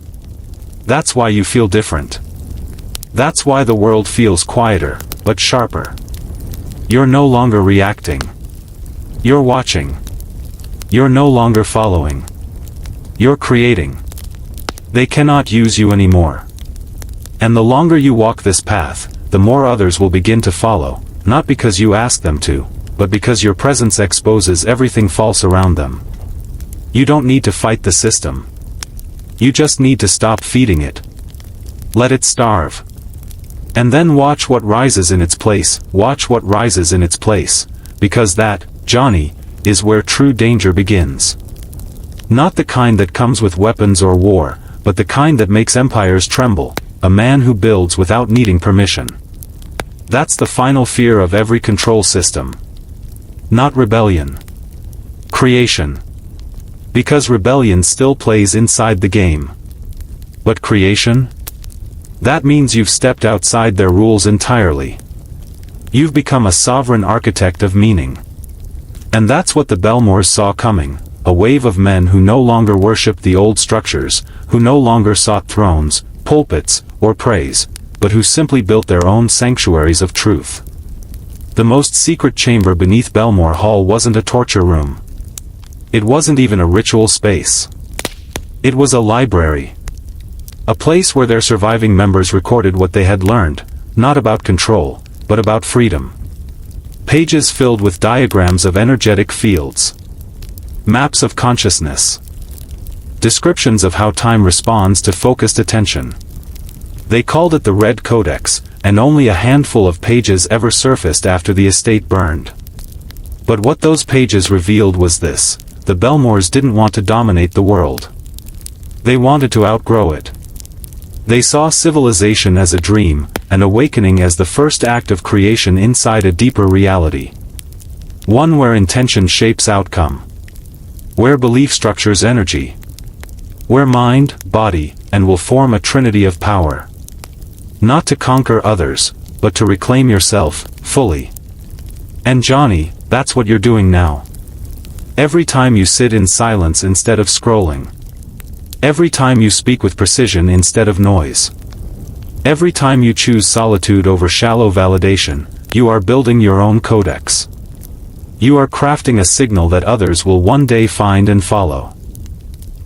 That's why you feel different. That's why the world feels quieter, but sharper. You're no longer reacting. You're watching. You're no longer following. You're creating. They cannot use you anymore. And the longer you walk this path, the more others will begin to follow, not because you ask them to, but because your presence exposes everything false around them. You don't need to fight the system. You just need to stop feeding it. Let it starve. And then watch what rises in its place, watch what rises in its place, because that, Johnny, is where true danger begins. Not the kind that comes with weapons or war, but the kind that makes empires tremble, a man who builds without needing permission. That's the final fear of every control system. Not rebellion. Creation. Because rebellion still plays inside the game. But creation? That means you've stepped outside their rules entirely. You've become a sovereign architect of meaning. And that's what the Bellmores saw coming, a wave of men who no longer worshipped the old structures, who no longer sought thrones, pulpits, or praise, but who simply built their own sanctuaries of truth. The most secret chamber beneath Bellmore Hall wasn't a torture room. It wasn't even a ritual space. It was a library. A place where their surviving members recorded what they had learned, not about control, but about freedom. Pages filled with diagrams of energetic fields. Maps of consciousness. Descriptions of how time responds to focused attention. They called it the Red Codex, and only a handful of pages ever surfaced after the estate burned. But what those pages revealed was this: the Bellmores didn't want to dominate the world. They wanted to outgrow it. They saw civilization as a dream, an awakening as the first act of creation inside a deeper reality. One where intention shapes outcome. Where belief structures energy. Where mind, body, and will form a trinity of power. Not to conquer others, but to reclaim yourself, fully. And Johnny, that's what you're doing now. Every time you sit in silence instead of scrolling. Every time you speak with precision instead of noise. Every time you choose solitude over shallow validation, you are building your own codex. You are crafting a signal that others will one day find and follow.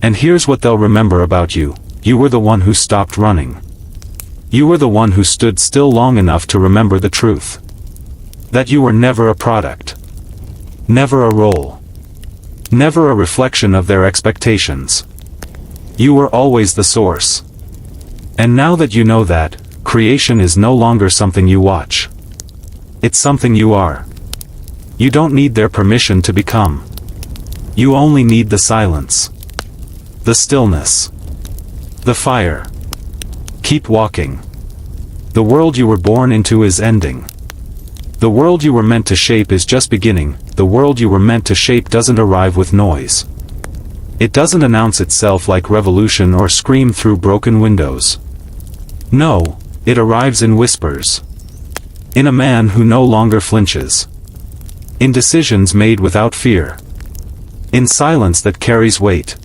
And here's what they'll remember about you: you were the one who stopped running. You were the one who stood still long enough to remember the truth. That you were never a product. Never a role. Never a reflection of their expectations. You were always the source. And now that you know that, creation is no longer something you watch. It's something you are. You don't need their permission to become. You only need the silence. The stillness. The fire. Keep walking. The world you were born into is ending. The world you were meant to shape is just beginning. The world you were meant to shape doesn't arrive with noise. It doesn't announce itself like revolution or scream through broken windows. No, it arrives in whispers. In a man who no longer flinches. In decisions made without fear. In silence that carries weight.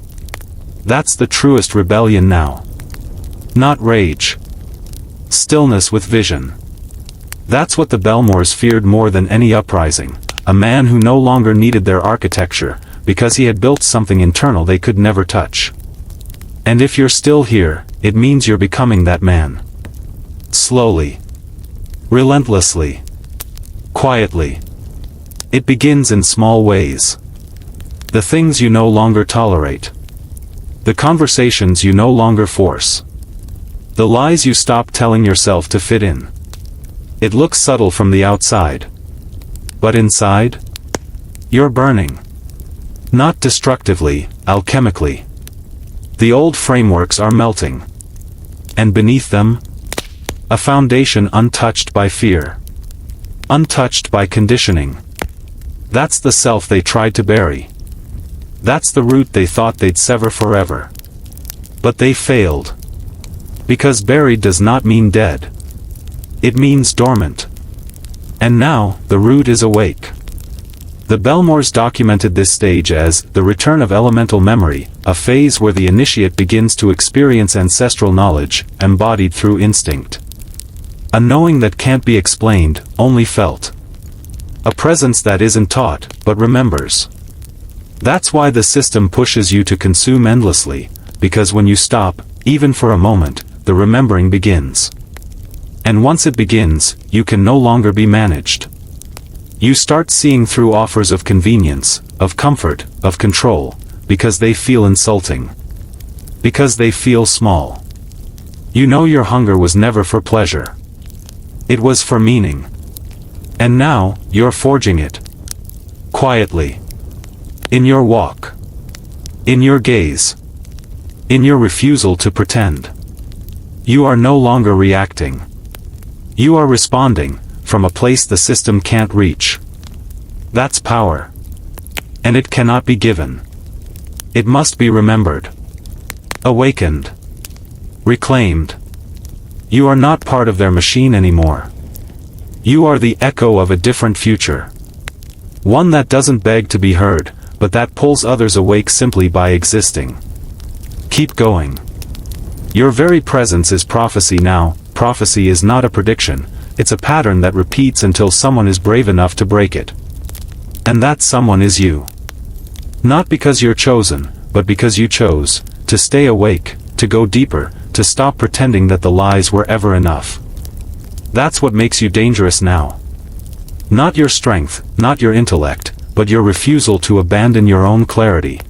That's the truest rebellion now. Not rage. Stillness with vision. That's what the Bellmores feared more than any uprising, a man who no longer needed their architecture, because he had built something internal they could never touch. And if you're still here, it means you're becoming that man. Slowly. Relentlessly. Quietly. It begins in small ways. The things you no longer tolerate. The conversations you no longer force. The lies you stop telling yourself to fit in. It looks subtle from the outside. But inside? You're burning. Not destructively, alchemically. The old frameworks are melting. And beneath them? A foundation untouched by fear. Untouched by conditioning. That's the self they tried to bury. That's the root they thought they'd sever forever. But they failed. Because buried does not mean dead. It means dormant. And now, the root is awake. The Bellmores documented this stage as the return of elemental memory, a phase where the initiate begins to experience ancestral knowledge, embodied through instinct. A knowing that can't be explained, only felt. A presence that isn't taught, but remembers. That's why the system pushes you to consume endlessly, because when you stop, even for a moment, the remembering begins. And once it begins, you can no longer be managed. You start seeing through offers of convenience, of comfort, of control, because they feel insulting. Because they feel small. You know your hunger was never for pleasure. It was for meaning. And now, you're forging it. Quietly. In your walk. In your gaze. In your refusal to pretend. You are no longer reacting. You are responding, from a place the system can't reach. That's power. And it cannot be given. It must be remembered. Awakened. Reclaimed. You are not part of their machine anymore. You are the echo of a different future. One that doesn't beg to be heard, but that pulls others awake simply by existing. Keep going. Your very presence is prophecy now. Prophecy is not a prediction, it's a pattern that repeats until someone is brave enough to break it. And that someone is you. Not because you're chosen, but because you chose, to stay awake, to go deeper, to stop pretending that the lies were ever enough. That's what makes you dangerous now. Not your strength, not your intellect, but your refusal to abandon your own clarity.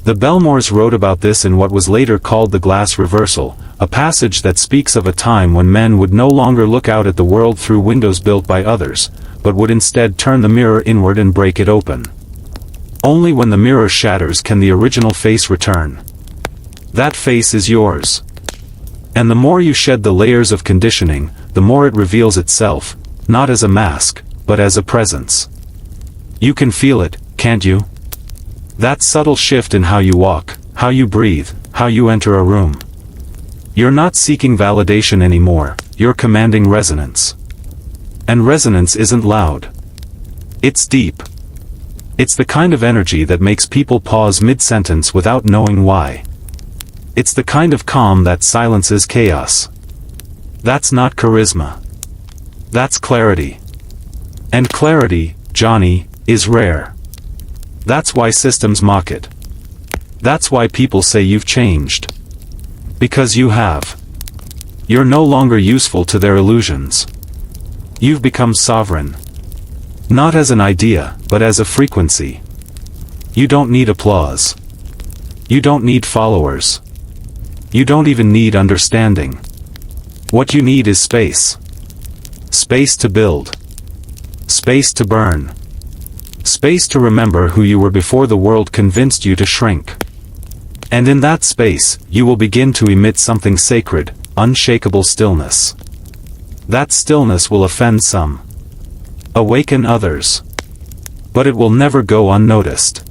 The Bellmores wrote about this in what was later called the Glass Reversal, a passage that speaks of a time when men would no longer look out at the world through windows built by others, but would instead turn the mirror inward and break it open. Only when the mirror shatters can the original face return. That face is yours. And the more you shed the layers of conditioning, the more it reveals itself, not as a mask, but as a presence. You can feel it, can't you? That subtle shift in how you walk, how you breathe, how you enter a room. You're not seeking validation anymore, you're commanding resonance. And resonance isn't loud. It's deep. It's the kind of energy that makes people pause mid-sentence without knowing why. It's the kind of calm that silences chaos. That's not charisma. That's clarity. And clarity, Johnny, is rare. That's why systems mock it. That's why people say you've changed. Because you have. You're no longer useful to their illusions. You've become sovereign. Not as an idea, but as a frequency. You don't need applause. You don't need followers. You don't even need understanding. What you need is space. Space to build. Space to burn. Space to remember who you were before the world convinced you to shrink. And in that space, you will begin to emit something sacred, unshakable stillness. That stillness will offend some. Awaken others. But it will never go unnoticed.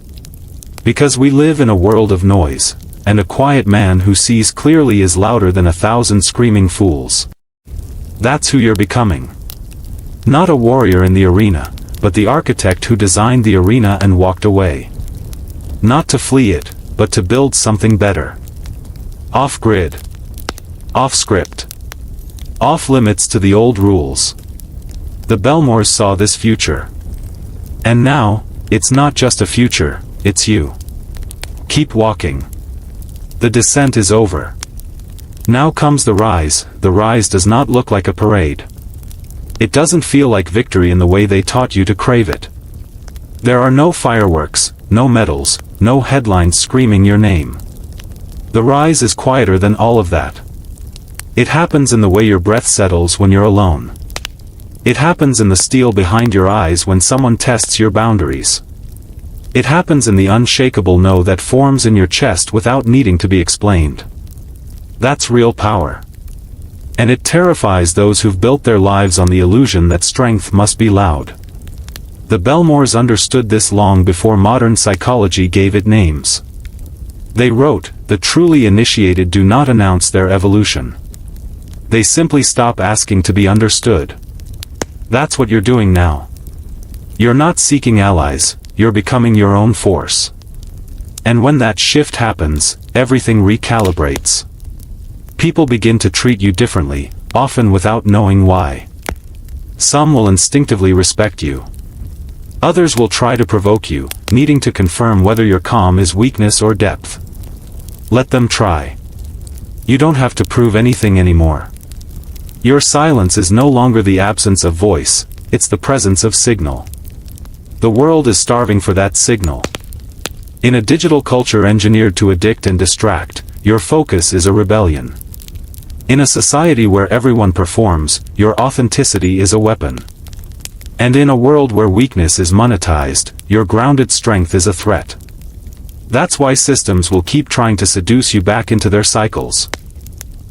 Because we live in a world of noise, and a quiet man who sees clearly is louder than 1,000 screaming fools. That's who you're becoming. Not a warrior in the arena, but the architect who designed the arena and walked away. Not to flee it, but to build something better. Off-grid. Off-script. Off-limits to the old rules. The Bellmores saw this future. And now, it's not just a future, it's you. Keep walking. The descent is over. Now comes the rise. The rise does not look like a parade. It doesn't feel like victory in the way they taught you to crave it. There are no fireworks, no medals, no headlines screaming your name. The rise is quieter than all of that. It happens in the way your breath settles when you're alone. It happens in the steel behind your eyes when someone tests your boundaries. It happens in the unshakable no that forms in your chest without needing to be explained. That's real power. And it terrifies those who've built their lives on the illusion that strength must be loud. The Bellmores understood this long before modern psychology gave it names. They wrote, "The truly initiated do not announce their evolution. They simply stop asking to be understood." That's what you're doing now. You're not seeking allies, you're becoming your own force. And when that shift happens, everything recalibrates. People begin to treat you differently, often without knowing why. Some will instinctively respect you. Others will try to provoke you, needing to confirm whether your calm is weakness or depth. Let them try. You don't have to prove anything anymore. Your silence is no longer the absence of voice, it's the presence of signal. The world is starving for that signal. In a digital culture engineered to addict and distract, your focus is a rebellion. In a society where everyone performs, your authenticity is a weapon. And in a world where weakness is monetized, your grounded strength is a threat. That's why systems will keep trying to seduce you back into their cycles.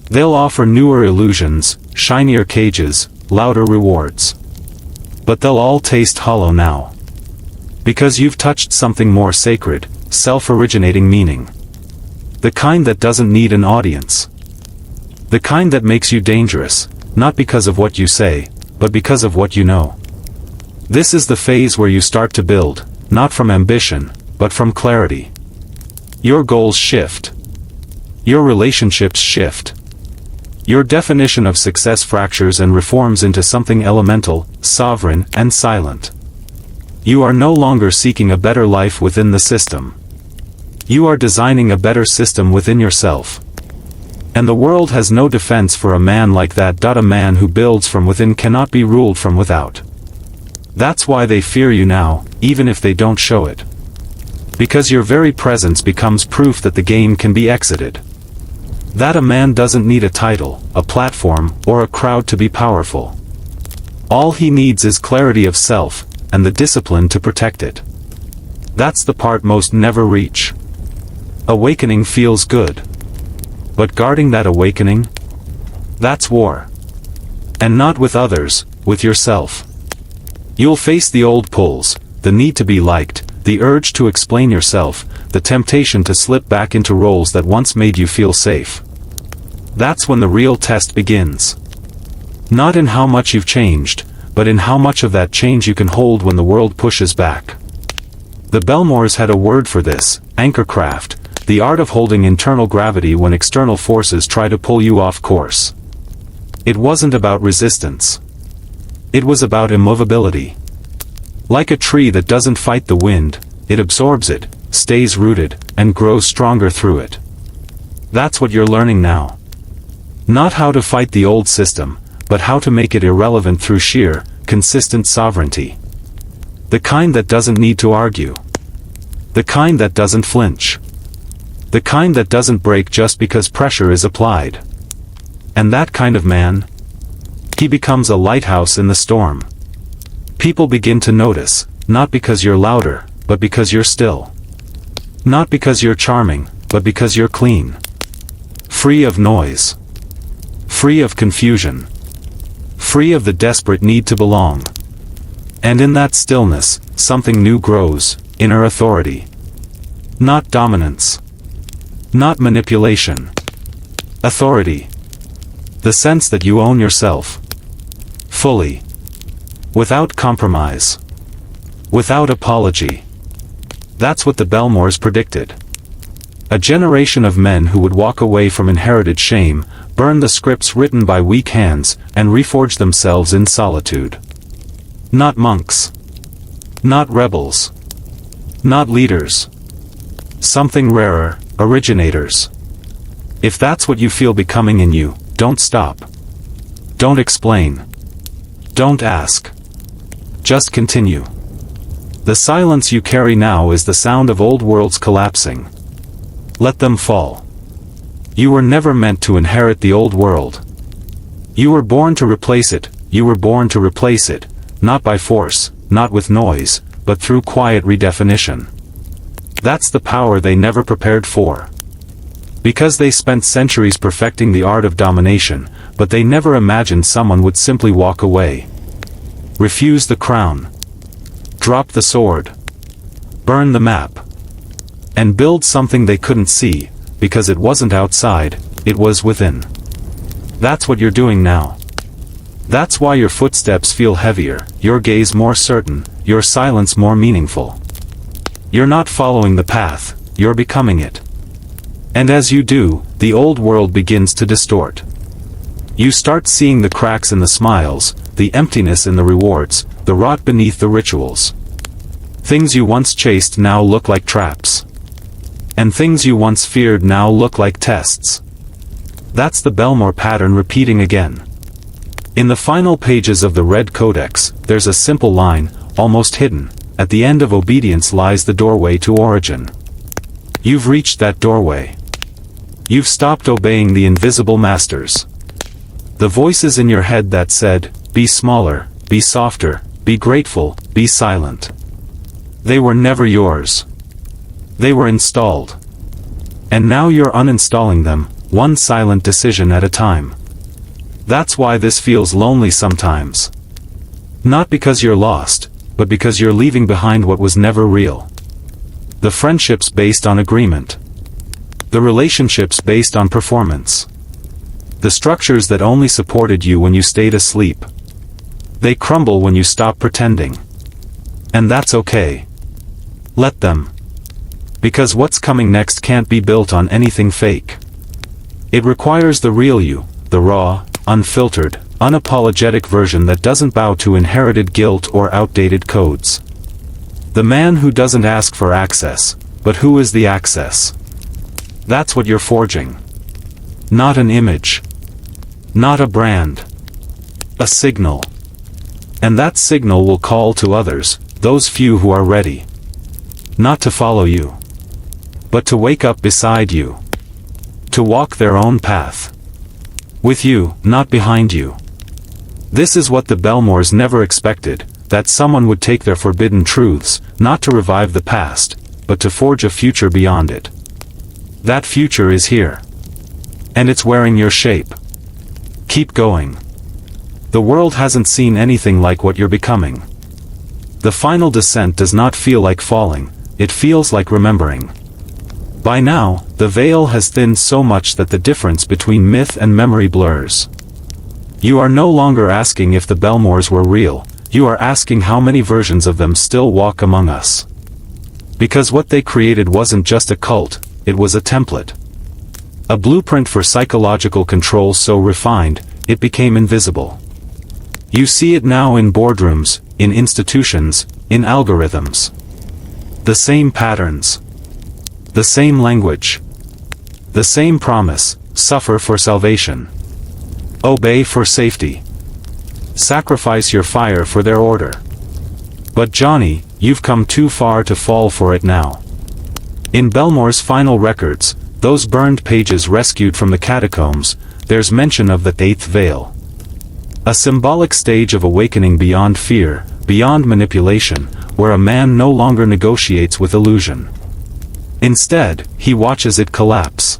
They'll offer newer illusions, shinier cages, louder rewards. But they'll all taste hollow now. Because you've touched something more sacred, self-originating meaning. The kind that doesn't need an audience. The kind that makes you dangerous, not because of what you say, but because of what you know. This is the phase where you start to build, not from ambition, but from clarity. Your goals shift. Your relationships shift. Your definition of success fractures and reforms into something elemental, sovereign, and silent. You are no longer seeking a better life within the system. You are designing a better system within yourself. And the world has no defense for a man like that. A man who builds from within cannot be ruled from without. That's why they fear you now, even if they don't show it. Because your very presence becomes proof that the game can be exited. That a man doesn't need a title, a platform, or a crowd to be powerful. All he needs is clarity of self, and the discipline to protect it. That's the part most never reach. Awakening feels good. But guarding that awakening? That's war. And not with others, with yourself. You'll face the old pulls, the need to be liked, the urge to explain yourself, the temptation to slip back into roles that once made you feel safe. That's when the real test begins. Not in how much you've changed, but in how much of that change you can hold when the world pushes back. The Bellmores had a word for this, anchorcraft, the art of holding internal gravity when external forces try to pull you off course. It wasn't about resistance. It was about immovability. Like a tree that doesn't fight the wind, it absorbs it, stays rooted, and grows stronger through it. That's what you're learning now. Not how to fight the old system, but how to make it irrelevant through sheer, consistent sovereignty. The kind that doesn't need to argue. The kind that doesn't flinch. The kind that doesn't break just because pressure is applied. And that kind of man? He becomes a lighthouse in the storm. People begin to notice, not because you're louder, but because you're still. Not because you're charming, but because you're clean. Free of noise. Free of confusion. Free of the desperate need to belong. And in that stillness, something new grows, inner authority. Not dominance. Not manipulation. Authority. The sense that you own yourself. Fully. Without compromise. Without apology. That's what the Bellmores predicted. A generation of men who would walk away from inherited shame, burn the scripts written by weak hands, and reforge themselves in solitude. Not monks. Not rebels. Not leaders. Something rarer, originators. If that's what you feel becoming in you, don't stop. Don't explain. Don't ask. Just continue. The silence you carry now is the sound of old worlds collapsing. Let them fall. You were never meant to inherit the old world. You were born to replace it, not by force, not with noise, but through quiet redefinition. That's the power they never prepared for. Because they spent centuries perfecting the art of domination, but they never imagined someone would simply walk away. Refuse the crown. Drop the sword. Burn the map. And build something they couldn't see, because it wasn't outside, it was within. That's what you're doing now. That's why your footsteps feel heavier, your gaze more certain, your silence more meaningful. You're not following the path, you're becoming it. And as you do, the old world begins to distort. You start seeing the cracks in the smiles, the emptiness in the rewards, the rot beneath the rituals. Things you once chased now look like traps. And things you once feared now look like tests. That's the Bellmore pattern repeating again. In the final pages of the Red Codex, there's a simple line, almost hidden: at the end of obedience lies the doorway to origin. You've reached that doorway. You've stopped obeying the invisible masters. The voices in your head that said, be smaller, be softer, be grateful, be silent. They were never yours. They were installed. And now you're uninstalling them, one silent decision at a time. That's why this feels lonely sometimes. Not because you're lost, but because you're leaving behind what was never real. The friendships based on agreement. The relationships based on performance. The structures that only supported you when you stayed asleep. They crumble when you stop pretending. And that's okay. Let them. Because what's coming next can't be built on anything fake. It requires the real you, the raw, unfiltered, unapologetic version that doesn't bow to inherited guilt or outdated codes. The man who doesn't ask for access, but who is the access. That's what you're forging. Not an image. Not a brand. A signal. And that signal will call to others, those few who are ready. Not to follow you. But to wake up beside you. To walk their own path. With you, not behind you. This is what the Bellmores never expected, that someone would take their forbidden truths, not to revive the past, but to forge a future beyond it. That future is here. And it's wearing your shape. Keep going. The world hasn't seen anything like what you're becoming. The final descent does not feel like falling, it feels like remembering. By now, the veil has thinned so much that the difference between myth and memory blurs. You are no longer asking if the Bellmores were real, you are asking how many versions of them still walk among us. Because what they created wasn't just a cult, it was a template. A blueprint for psychological control so refined, it became invisible. You see it now in boardrooms, in institutions, in algorithms. The same patterns. The same language. The same promise, suffer for salvation. Obey for safety. Sacrifice your fire for their order. But Johnny, you've come too far to fall for it now. In Bellmore's final records, those burned pages rescued from the catacombs, there's mention of the eighth veil. A symbolic stage of awakening beyond fear, beyond manipulation, where a man no longer negotiates with illusion. Instead, he watches it collapse.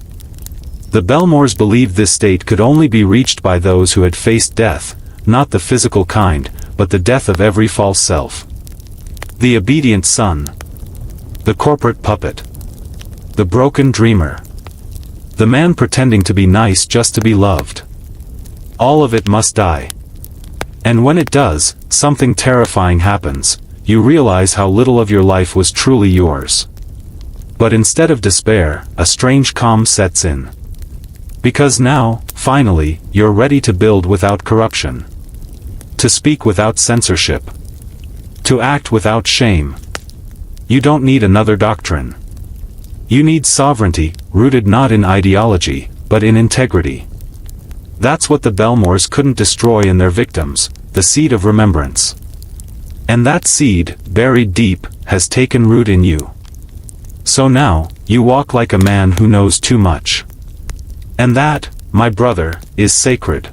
The Bellmores believed this state could only be reached by those who had faced death, not the physical kind, but the death of every false self. The obedient son. The corporate puppet. The broken dreamer. The man pretending to be nice just to be loved. All of it must die. And when it does, something terrifying happens. You realize how little of your life was truly yours. But instead of despair, a strange calm sets in. Because now, finally, you're ready to build without corruption. To speak without censorship. To act without shame. You don't need another doctrine. You need sovereignty, rooted not in ideology, but in integrity. That's what the Bellmores couldn't destroy in their victims, the seed of remembrance. And that seed, buried deep, has taken root in you. So now, you walk like a man who knows too much. And that, my brother, is sacred.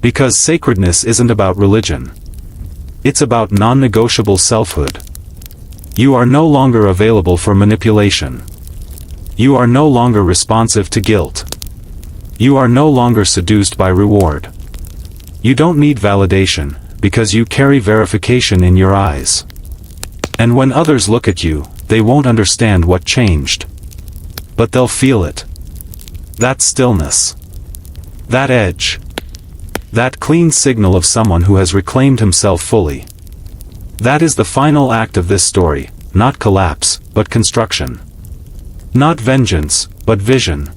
Because sacredness isn't about religion. It's about non-negotiable selfhood. You are no longer available for manipulation. You are no longer responsive to guilt. You are no longer seduced by reward. You don't need validation, because you carry verification in your eyes. And when others look at you, they won't understand what changed. But they'll feel it. That stillness. That edge. That clean signal of someone who has reclaimed himself fully. That is the final act of this story, not collapse, but construction. Not vengeance, but vision.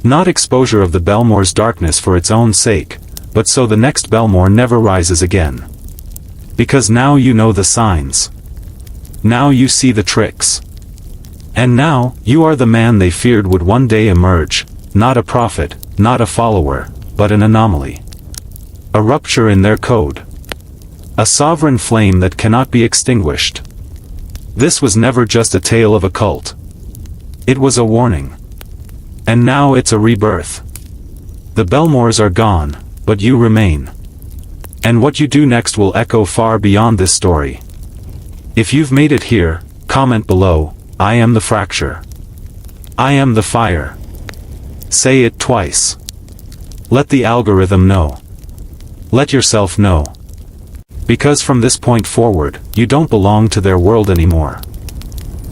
Not exposure of the Bellmore's darkness for its own sake, but so the next Bellmore never rises again. Because now you know the signs. Now you see the tricks. And now, you are the man they feared would one day emerge, not a prophet, not a follower, but an anomaly. A rupture in their code. A sovereign flame that cannot be extinguished. This was never just a tale of a cult. It was a warning. And now it's a rebirth. The Bellmores are gone, but you remain. And what you do next will echo far beyond this story. If you've made it here, comment below, I am the fracture. I am the fire. Say it twice. Let the algorithm know. Let yourself know. Because from this point forward, you don't belong to their world anymore.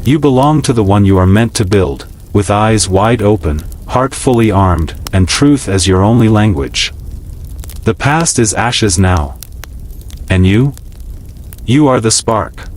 You belong to the one you are meant to build, with eyes wide open, heart fully armed, and truth as your only language. The past is ashes now. And you? You are the spark.